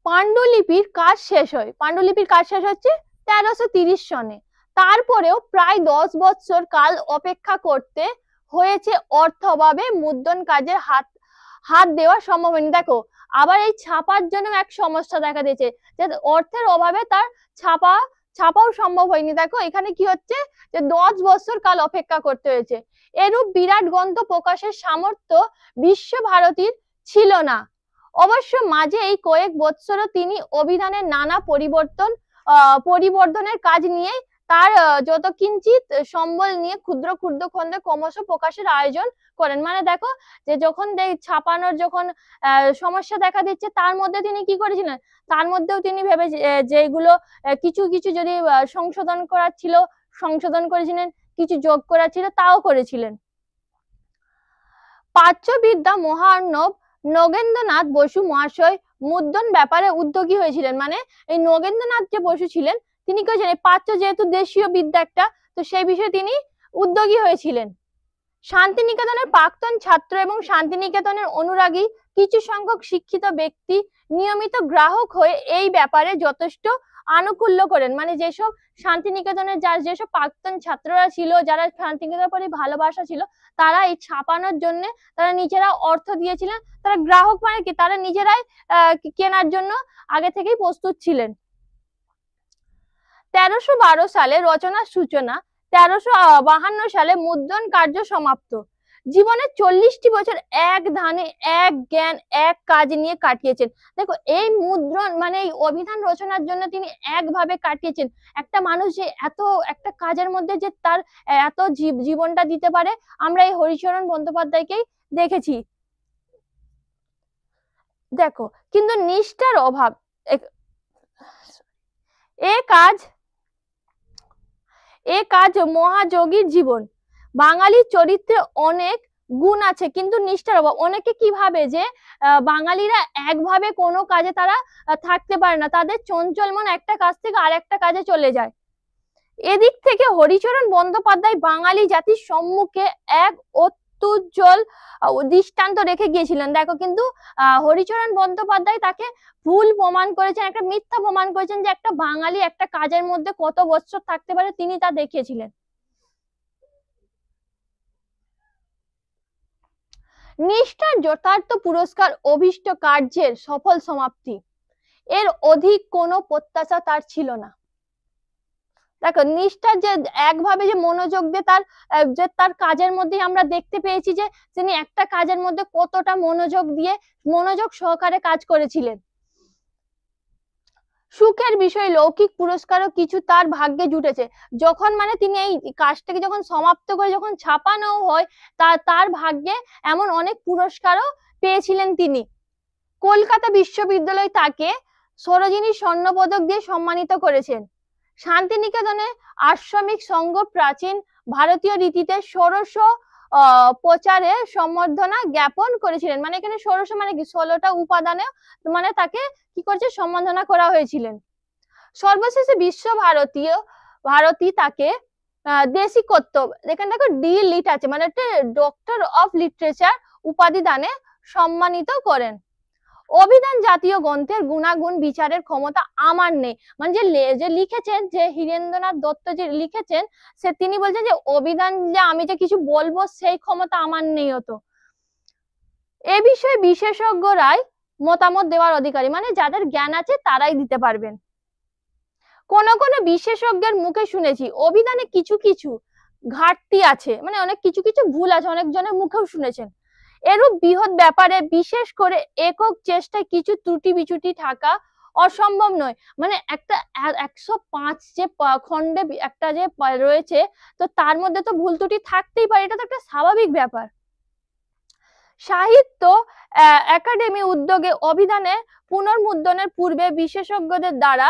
পাণ্ডুলিপির কাজ শেষ হয়। পাণ্ডুলিপির কাজ শেষ হচ্ছে 1330 সনে। তারপরেও প্রায় 10 বছর কাল অপেক্ষা করতে হয়েছে অর্থ অভাবে মুদ্রণ কাজের হাত দেওয়া সম্ভব হয়নি। দেখো, আবার এই ছাপার জন্য এক সমস্যা দেখা দিয়েছে, যে অর্থের অভাবে তার ছাপাও সম্ভব হয়নি। দেখো এখানে কি হচ্ছে, যে 10 বছর কাল অপেক্ষা করতে হয়েছে। এরূপ বিরাট গ্রন্থ প্রকাশের সামর্থ্য বিশ্বভারতীর ছিল না। অবশ্য মাঝে এই কয়েক বৎসরও তিনি অভিধানের নানা পরিবর্তন পরিবর্ধনের কাজ নিয়ে তার যত কিঞ্চিত সম্বল নিয়ে ক্ষুদ্র ক্ষুদ্র খণ্ডে ক্রমশ প্রকাশের আয়োজন করেন। মানে দেখো যে যখন ছাপানোর যখন সমস্যা দেখা দিচ্ছে, তার মধ্যে তিনি কি করেছিলেন, তার মধ্যেও তিনি ভেবে যেগুলো কিছু কিছু যদি সংশোধন করার ছিল সংশোধন করেছিলেন, কিছু যোগ করার ছিল তাও করেছিলেন। প্রাচ্যবিদ্যা মহার্ণব নগেন্দ্রনাথ বসু মহাশয় মুদ্রণ ব্যাপারে উদ্যোগী হয়েছিলেন। মানে এই নগেন্দ্রনাথ যে বসু ছিলেন তিনি কি হয়েছিলেন, প্রাচ্য যেহেতু দেশীয় বিদ্যা একটা, তো সেই বিষয়ে তিনি উদ্যোগী হয়েছিলেন। শান্তিনিকেতনের প্রাক্তন ছাত্র এবং শান্তিনিকেতনের অনুরাগী কিছু সংখ্যক শিক্ষিত ব্যক্তি নিয়মিত গ্রাহক হয়ে এই ব্যাপারে যথেষ্ট আনুকূল্য করেন। মানে যেসব শান্তিনিকেতনের যেসব প্রাক্তন ছাত্ররা ছিল, যারা শান্তিনিকেতনের প্রতি ভালোবাসা ছিল, তারা এই ছাপানোর জন্য তারা নিজেরা অর্থ দিয়েছিলেন। তারা গ্রাহক মানে কি, তারা নিজেরাই কেনার জন্য আগে থেকেই প্রস্তুত ছিলেন। 1312 সালে রচনার সূচনা, 1352 সালে মুদ্রণ কার্য সমাপ্ত। জীবনের 40টি বছর এক ধানে এক জ্ঞান এক কাজ নিয়ে কাটিয়েছেন। দেখো এই মুদ্রণ মানে এই অভিধান রচনার জন্য তিনি একভাবে কাটিয়েছেন। একটা মানুষ যে এত একটা কাজের মধ্যে যে তার এত জীবনটা দিতে পারে, আমরা এই হরিচরণ বন্দ্যোপাধ্যায়কেই দেখেছি। দেখো কিন্তু নিষ্ঠার অভাব, এ কাজ মহাযোগীর জীবন। বাঙালির চরিত্রে অনেক গুণ আছে কিন্তু নিষ্ঠার অভাব। অনেকে কি ভাবে যে বাঙালিরা একভাবে কোনো কাজে তারা থাকতে পারে না, তাদের চঞ্চল মন একটা কাজ থেকে আর একটা কাজে চলে যায়। এদিক থেকে হরিচরণ বন্দ্যোপাধ্যায় বাঙালি জাতির সম্মুখে এক অত্যুজ্জ্বল দৃষ্টান্ত রেখে গিয়েছিলেন। দেখো কিন্তু হরিচরণ বন্দ্যোপাধ্যায় তাকে ভুল প্রমাণ করেছেন, একটা মিথ্যা প্রমাণ করেছেন যে একটা বাঙালি একটা কাজের মধ্যে কত বছর থাকতে পারে, তিনি তা দেখিয়েছিলেন। নিষ্ঠার যথার্থ পুরস্কার অভীষ্ট কার্যের সফল সমাপ্তি, এর অধিক কোনো প্রত্যাশা তার ছিল না। দেখো নিষ্ঠার যে একভাবে যে মনোযোগ দিয়ে তার কাজের মধ্যে আমরা দেখতে পেয়েছি যে তিনি একটা কাজের মধ্যে কতটা মনোযোগ দিয়ে মনোযোগ সহকারে কাজ করেছিলেন। সুখের বিষয় লৌকিক পুরস্কারও কিছু তার ভাগ্যে জুটেছে। যখন মানে তিনি এই কাজটাকে যখন সমাপ্ত করে যখন ছাপানো হয়, তার ভাগ্যে এমন অনেক পুরস্কারও পেয়েছিলেন তিনি। কলকাতা বিশ্ববিদ্যালয় তাকে সরোজিনী স্বর্ণপদক দিয়ে সম্মানিত করেছেন। শান্তিনিকেতনে আশ্রমিক সংঘ প্রাচীন ভারতীয় রীতিতে ষোড়শ প্রচারে সম্বর্ধনা জ্ঞাপন করেছিলেন। মানে এখানে ষোড়শ মানে কি, 16টা উপাদানে মানে তাকে কি করছে, সম্বর্ধনা করা হয়েছিলেন। সর্বশেষে ভারতী তাকে দেশিকত্ব, এখানে দেখো ডি লিট আছে, মানে একটা ডক্টর অফ লিটারেচার উপাধি দানে সম্মানিত করেন। অভিধান জাতীয় গ্রন্থের গুণাগুণ বিচারের ক্ষমতা আমার নেই। মানে যে লিখেছেন, যে হীরেন্দ্রনাথ দত্ত যে লিখেছেন, তিনি বলছেন যে অভিধান যে আমি যে কিছু বলবো সেই ক্ষমতা আমার নেই হতো। এ বিষয়ে বিশেষজ্ঞরাই মতামত দেওয়ার অধিকারী, মানে যাদের জ্ঞান আছে তারাই দিতে পারবেন। কোন কোন বিশেষজ্ঞের মুখে শুনেছি অভিধানে কিছু কিছু ঘাটতি আছে, মানে অনেক কিছু কিছু ভুল আছে, অনেকজনের মুখেও শুনেছেন। এরূপ বৃহৎ ব্যাপারে বিশেষ করে একক চেষ্টায় কিছু ত্রুটি বিচ্যুতি থাকা অসম্ভব নয়। মানে একটা 105 যে খণ্ডে একটা যে রয়েছে, তো তার মধ্যে তো ভুল ত্রুটি থাকতেই পারে, এটা তো একটা স্বাভাবিক ব্যাপার। সাহিত্য একাডেমি উদ্যোগে অভিধানের পুনর্মুদ্রণের পূর্বে বিশেষজ্ঞদের দ্বারা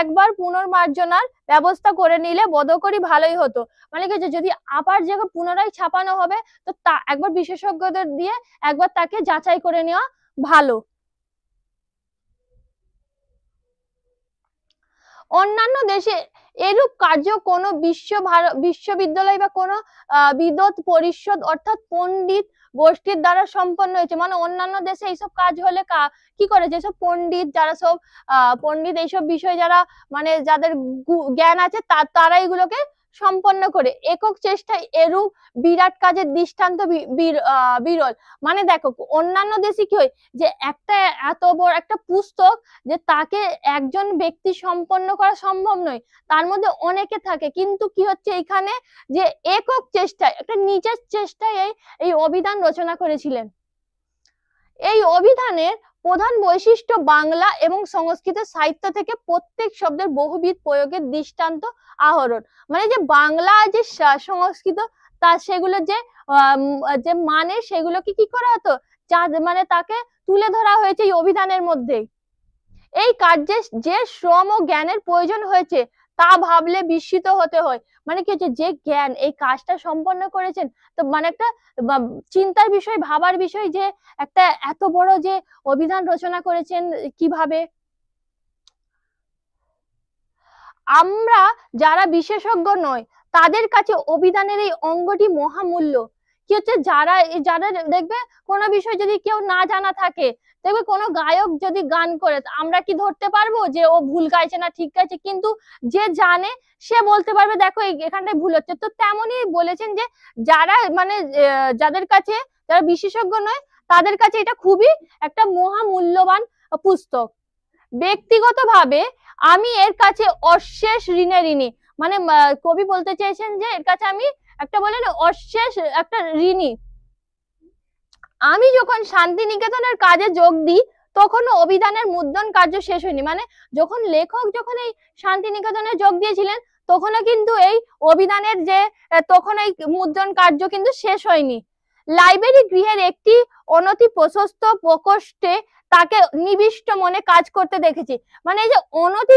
একবার পুনর্মার্জনার ব্যবস্থা করে নিলে বোধকরি ভালোই হতো। মানে কি, যদি আবার যে পুনরায় ছাপানো হবে, তো তা একবার বিশেষজ্ঞদের দিয়ে একবার তাকে যাচাই করে নেওয়া ভালো। অন্যান্য দেশে এরূপ কার্য কোনো বিশ্ববিদ্যালয় বা কোনো বিদ্বৎ পরিষদ অর্থাৎ পণ্ডিত গোষ্ঠীর দ্বারা সম্পন্ন হয়েছে। মানে অন্যান্য দেশে এইসব কাজ হলে কি করে, যেসব পণ্ডিত যারা সব পণ্ডিত এইসব বিষয়ে যারা মানে যাদের জ্ঞান আছে তারা এগুলোকে সম্পন্ন করে। একক চেষ্টায় এরূপ বিরাট কাজের দৃষ্টান্ত বিরল। মানে দেখো অন্যান্য দেশে কি হয় যে একটা এত বড় একটা পুস্তক যে তাকে একজন ব্যক্তি সম্পন্ন করা সম্ভব নয়, তার মধ্যে অনেকে থাকে, কিন্তু কি হচ্ছে এখানে যে একক চেষ্টায় একটা নিজের চেষ্টায় এই অভিধান রচনা করেছিলেন। এই অভিধানের প্রধান বৈশিষ্ট্য বাংলা এবং সংস্কৃত সাহিত্য থেকে প্রত্যেক শব্দের বহুবিধ প্রয়োগের দৃষ্টান্ত আহরণ। মানে যে বাংলা যে সংস্কৃত তা সেগুলো যে মানে সেগুলোকে কি করা হতো, যা মানে তাকে তুলে ধরা হয়েছে এই অভিধানের মধ্যে। এই কার্যে যে শ্রম ও জ্ঞানের প্রয়োজন হয়েছে তা ভাবলে বিস্মিত হতে হয়। মানে কি হচ্ছে, যে জ্ঞান এই কাজটা সম্পন্ন করেছেন, তো মানে একটা চিন্তার বিষয়, ভাবার বিষয় যে একটা এত বড় যে অভিধান রচনা করেছেন কিভাবে। আমরা যারা বিশেষজ্ঞ নয় তাদের কাছে অভিধানের এই অঙ্গটি মহামূল্য। কি হচ্ছে, যারা যারা দেখবে কোনো বিষয় যদি কেউ না জানা থাকে, দেখবে কোনো গায়ক যদি গান করে আমরা কি ধরতে পারবো যে ও ভুল গাইছে না ঠিক গাইছে, কিন্তু যে জানে সে বলতে পারবে দেখো এখানটায় ভুল হচ্ছে। তো তেমনই বলেছেন যে যারা মানে যাদের কাছে, যারা বিশেষজ্ঞ নয় তাদের কাছে এটা খুবই একটা মহামূল্যবান পুস্তক। ব্যক্তিগতভাবে আমি এর কাছে অশেষ ঋণী। মানে কবি বলতে চাইছেন যে এর কাছে আমি একটা বলেন অশেষ একটা ঋণী। আমি যখন শান্তিনিকেতনের কাজে যোগ দিই তখনও অভিধানের মুদ্রণ কার্য শেষ হয়নি। মানে যখন লেখক যখন এই শান্তিনিকেতনে যোগ দিয়েছিলেন তখনও কিন্তু এই অভিধানের যে তখন এই মুদ্রণ কার্য কিন্তু শেষ হয়নি। লাইব্রেরি গৃহের একটি অনতি প্রশস্ত প্রকোষ্ঠে তাকে নিবিষ্ট মনে কাজ করতে দেখেছি। মানে এই যে অনতি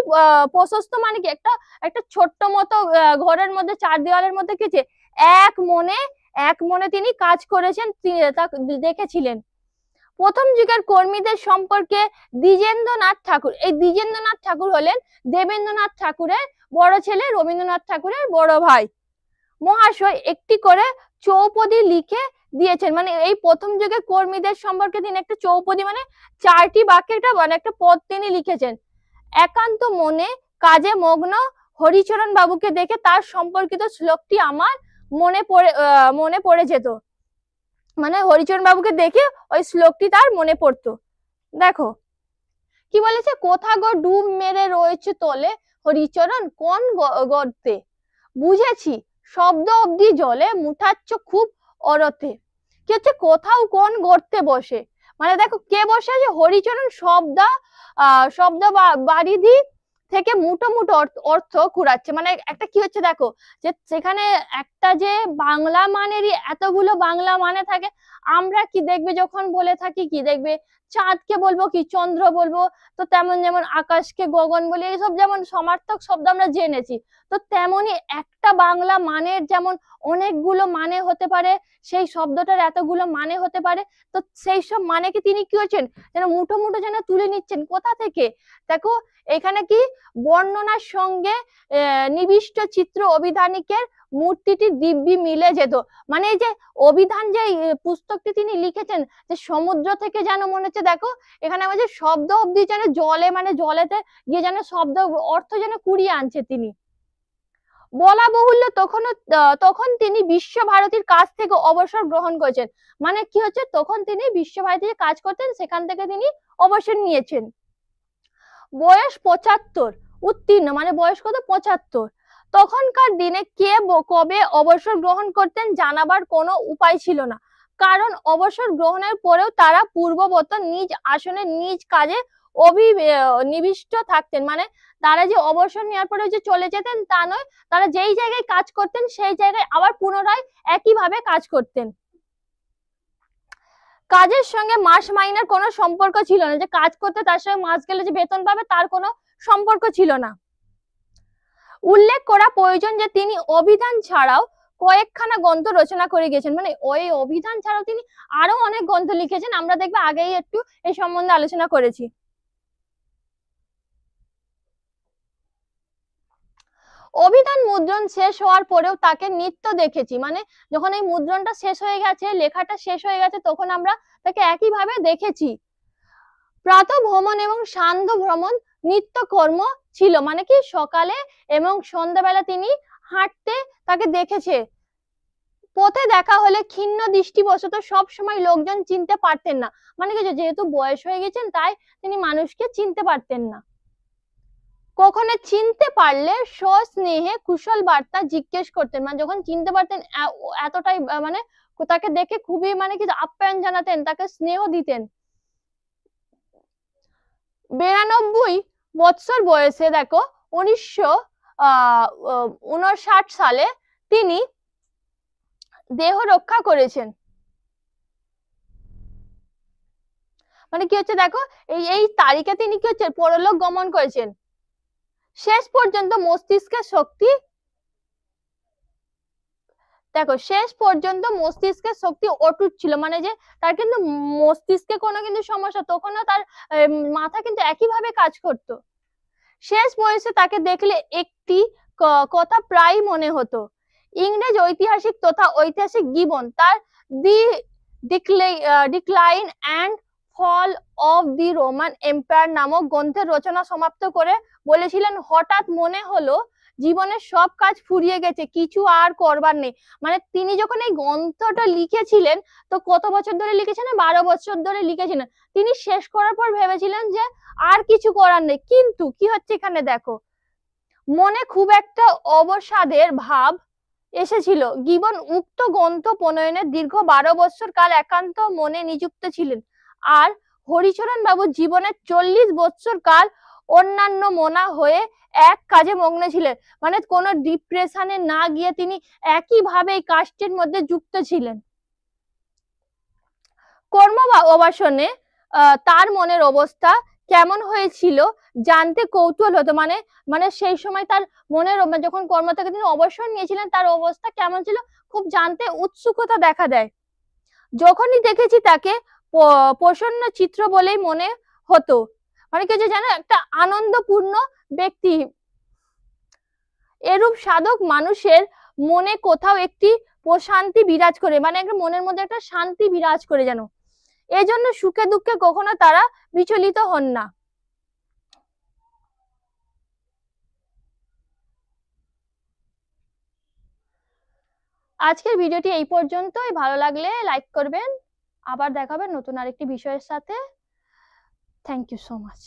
প্রশস্ত মানে কি, একটা একটা ছোট্ট মতো ঘরের মধ্যে চার দেওয়ালের মধ্যে কিছু এক মনে তিনি কাজ করেছেন, তা দেখেছিলেন। প্রথম যুগের কর্মীদের সম্পর্কে দ্বিজেন্দ্রনাথ ঠাকুর, এই দ্বিজেন্দ্রনাথ ঠাকুর হলেন দেবেন্দ্রনাথ ঠাকুরের বড় ছেলে, রবীন্দ্রনাথ ঠাকুরের বড় ভাই মহাশয়, একটি করে চৌপদী লিখে দিয়েছেন। মানে এই প্রথম যুগের কর্মীদের সম্পর্কে তিনি একটা চৌপদী মানে চারটি বাক্যের মানে একটা পদ তিনি লিখেছেন। একান্ত মনে কাজে মগ্ন হরিচরণ বাবুকে দেখে তার সম্পর্কিত শ্লোকটি আমার মনে পড়ে যেত। মানে হরিচরণ বাবুকে দেখে ওই শ্লোকটি তার মনে পড়তো। দেখো কি বলেছে, কোথা গো ডুব মেরে রয়েছে তলে হরিচরণ কোন গর্তে, বুঝেছি শব্দ অব্দি জলে মুঠাচ্ছ খুব অরথে। কি হচ্ছে, কোথাও কোন গর্তে বসে, মানে দেখো কে বসে আছে, হরিচরণ শব্দ বারিধি থেকে মুঠো মুঠো অর্থ কুড়াচ্ছে। মানে একটা কি হচ্ছে দেখো, যে সেখানে একটা যে বাংলা মানেরই এতগুলো বাংলা মানে থাকে। আমরা কি দেখবে যখন বলে থাকি কি দেখবে চাঁদকে বলবো কি চন্দ্র বলবো, তো তেমন যেমন আকাশকে গগন বলি, এইসব যেমন সমার্থক শব্দ আমরা জেনেছি, তো তেমনি একটা বাংলা মানের যেমন অনেকগুলো মানে হতে পারে, সেই শব্দটার এতগুলো মানে হতে পারে। তো সেই সব মানেকে তিনি কি করছেন, যেন মুঠো মুঠো যেন তুলে নিচ্ছেন। কোথা থেকে দেখো, এখানে কি বর্ণনার সঙ্গে নিবিষ্ট চিত্র অভিধানিকের মূর্তিটি দিব্যি মিলে যেত। মানে এই যে অভিধান যে পুস্তকটি তিনি লিখেছেন, যে সমুদ্র থেকে যেন মনে হচ্ছে দেখো এখানে বলছে শব্দ অব্দি যেন জলে, মানে জলেতে গিয়ে যেন শব্দ অর্থ যেন কুড়িয়ে আনছে তিনি। বলা বহুল্য তখন তিনি বিশ্বভারতীর কাছ থেকে অবসর গ্রহণ করেছেন। মানে কি হচ্ছে, তখন তিনি বিশ্বভারতীতে কাজ করতেন, সেখান থেকে তিনি অবসর নিয়েছেন। বয়স 75 উত্তীর্ণ, মানে বয়স কত 75। তখনকার দিনে কে কবে অবসর গ্রহণ করতেন জানাবার কোনো উপায় ছিল না, কারণ অবসর গ্রহণের পরেও তারা পূর্ববত নিজ আসনে নিজ কাজে নিবিষ্ট থাকতেন। মানে তারা যে অবসর নেওয়ার পরে যে চলে যেতেন তা নয়, তারা যেই জায়গায় কাজ করতেন সেই জায়গায় আবার পুনরায় একইভাবে কাজ করতেন। কাজের সঙ্গে মাস মাইনের কোনো সম্পর্ক ছিল না, যে কাজ করতে তার সঙ্গে মাস গেলে যে বেতন পাবে তার কোনো সম্পর্ক ছিল না। উল্লেখ করা প্রয়োজন যে তিনি অভিধান ছাড়াও কয়েকখানা গ্রন্থ রচনা করে গেছেন। মানে ওই অভিধান ছাড়াও তিনি আরো অনেক গ্রন্থ লিখেছেন, আমরা দেখবে আগেই একটু এই সম্বন্ধে আলোচনা করেছি। অভিধান মুদ্রণ শেষ হওয়ার পরেও তাকে নিত্য দেখেছি। মানে যখন এই মুদ্রণটা শেষ হয়ে গেছে, লেখাটা শেষ হয়ে গেছে, তখন আমরা তাকে একইভাবে দেখেছি। প্রাতঃ ভ্রমণ এবং সান্ধ্য ভ্রমণ নিত্য কর্ম ছিল। মানে কি সকালে এবং সন্ধ্যাবেলা তিনি হাঁটতে তাকে দেখেছে। পথে দেখা হলে ক্ষীণ দৃষ্টিবশত সব সময় লোকজন চিনতে পারতেন না। মানে কি যেহেতু বয়স হয়ে গেছেন তাই তিনি মানুষকে চিনতে পারতেন না। কখনো চিনতে পারলে সস্নেহে কুশল বার্তা জিজ্ঞেস করতেন। মানে যখন চিনতে পারতেন এতটাই মানে তাকে দেখে খুবই মানে কি আপ্যায়ন জানাতেন, তাকে স্নেহ দিতেন। 92 বছর বয়সে দেখো 1959 সালে তিনি দেহ রক্ষা করেছেন। মানে কি হচ্ছে দেখো, এই তারিখে তিনি কি হচ্ছে পরলোক গমন করেছেন। শেষ পর্যন্ত মস্তিষ্কের শক্তি, দেখো শেষ পর্যন্ত মস্তিষ্কের শক্তি অটুট ছিল, মানে যে তার কিন্তু মস্তিষ্কে কোনো কিন্তু সমস্যা, তখনও তার মাথা কিন্তু একইভাবে কাজ করতো। শেষ বয়সে তাকে দেখলে একটি কথা প্রায় মনে হতো। ইংরেজ ঐতিহাসিক তথা ঐতিহাসিক গিবন তার the decline and fall of the Roman empire নামক গ্রন্থের রচনা সমাপ্ত করে বলেছিলেন, হঠাৎ মনে হলো জীবনের সব কাজ ফুরিয়ে গেছে, কিছু আর করবার নেই। মানে তিনি যখন এই গ্রন্থটা লিখেছিলেন, তো কত বছর ধরে লিখেছিলেন? 12 বছর ধরে লিখেছিলেন। তিনি শেষ করার পর ভেবেছিলেন যে আর কিছু করার নেই, কিন্তু কি হচ্ছে এখানে দেখো, মনে খুব একটা অবসাদের ভাব এসেছিল। গিবন উক্ত গ্রন্থ প্রণয়নের দীর্ঘ 12 বছর কাল একান্ত মনে নিযুক্ত ছিলেন, আর হরিচরণ বাবু জীবনের 40 বছর কাল অন্যান্য মনা হয়ে এক কাজে মগ্ন ছিলেন। মানে কোনো ডিপ্রেশনে না গিয়ে তিনি একইভাবে এই কাজটির মধ্যে যুক্ত ছিলেন। কর্ম বা অবাসনে তার মনের অবস্থা কেমন হয়েছিল জানতে কৌতূহল হতো। মানে মানে সেই সময় তার মনের যখন কর্ম থেকে তিনি অবসর নিয়েছিলেন, তার অবস্থা কেমন ছিল খুব জানতে উৎসুকতা দেখা দেয়। যখনই দেখেছি তাকে প্রসন্ন চিত্র বলেই মনে হতো। মানে কি যে জানো, একটা আনন্দপূর্ণ ব্যক্তি। এরূপ সাধক মানুষের মনে কোথাও একটি প্রশান্তি বিরাজ করে, মানে একটা মনের মধ্যে একটা শান্তি বিরাজ করে যেন। এজন্য সুখে দুঃখে কখনো তারা বিচলিত হন না। আজকের ভিডিওটি এই পর্যন্তই। ভালো লাগলে লাইক করবেন। আবার দেখা হবে নতুন আরেকটি বিষয়ের সাথে। Thank you so much.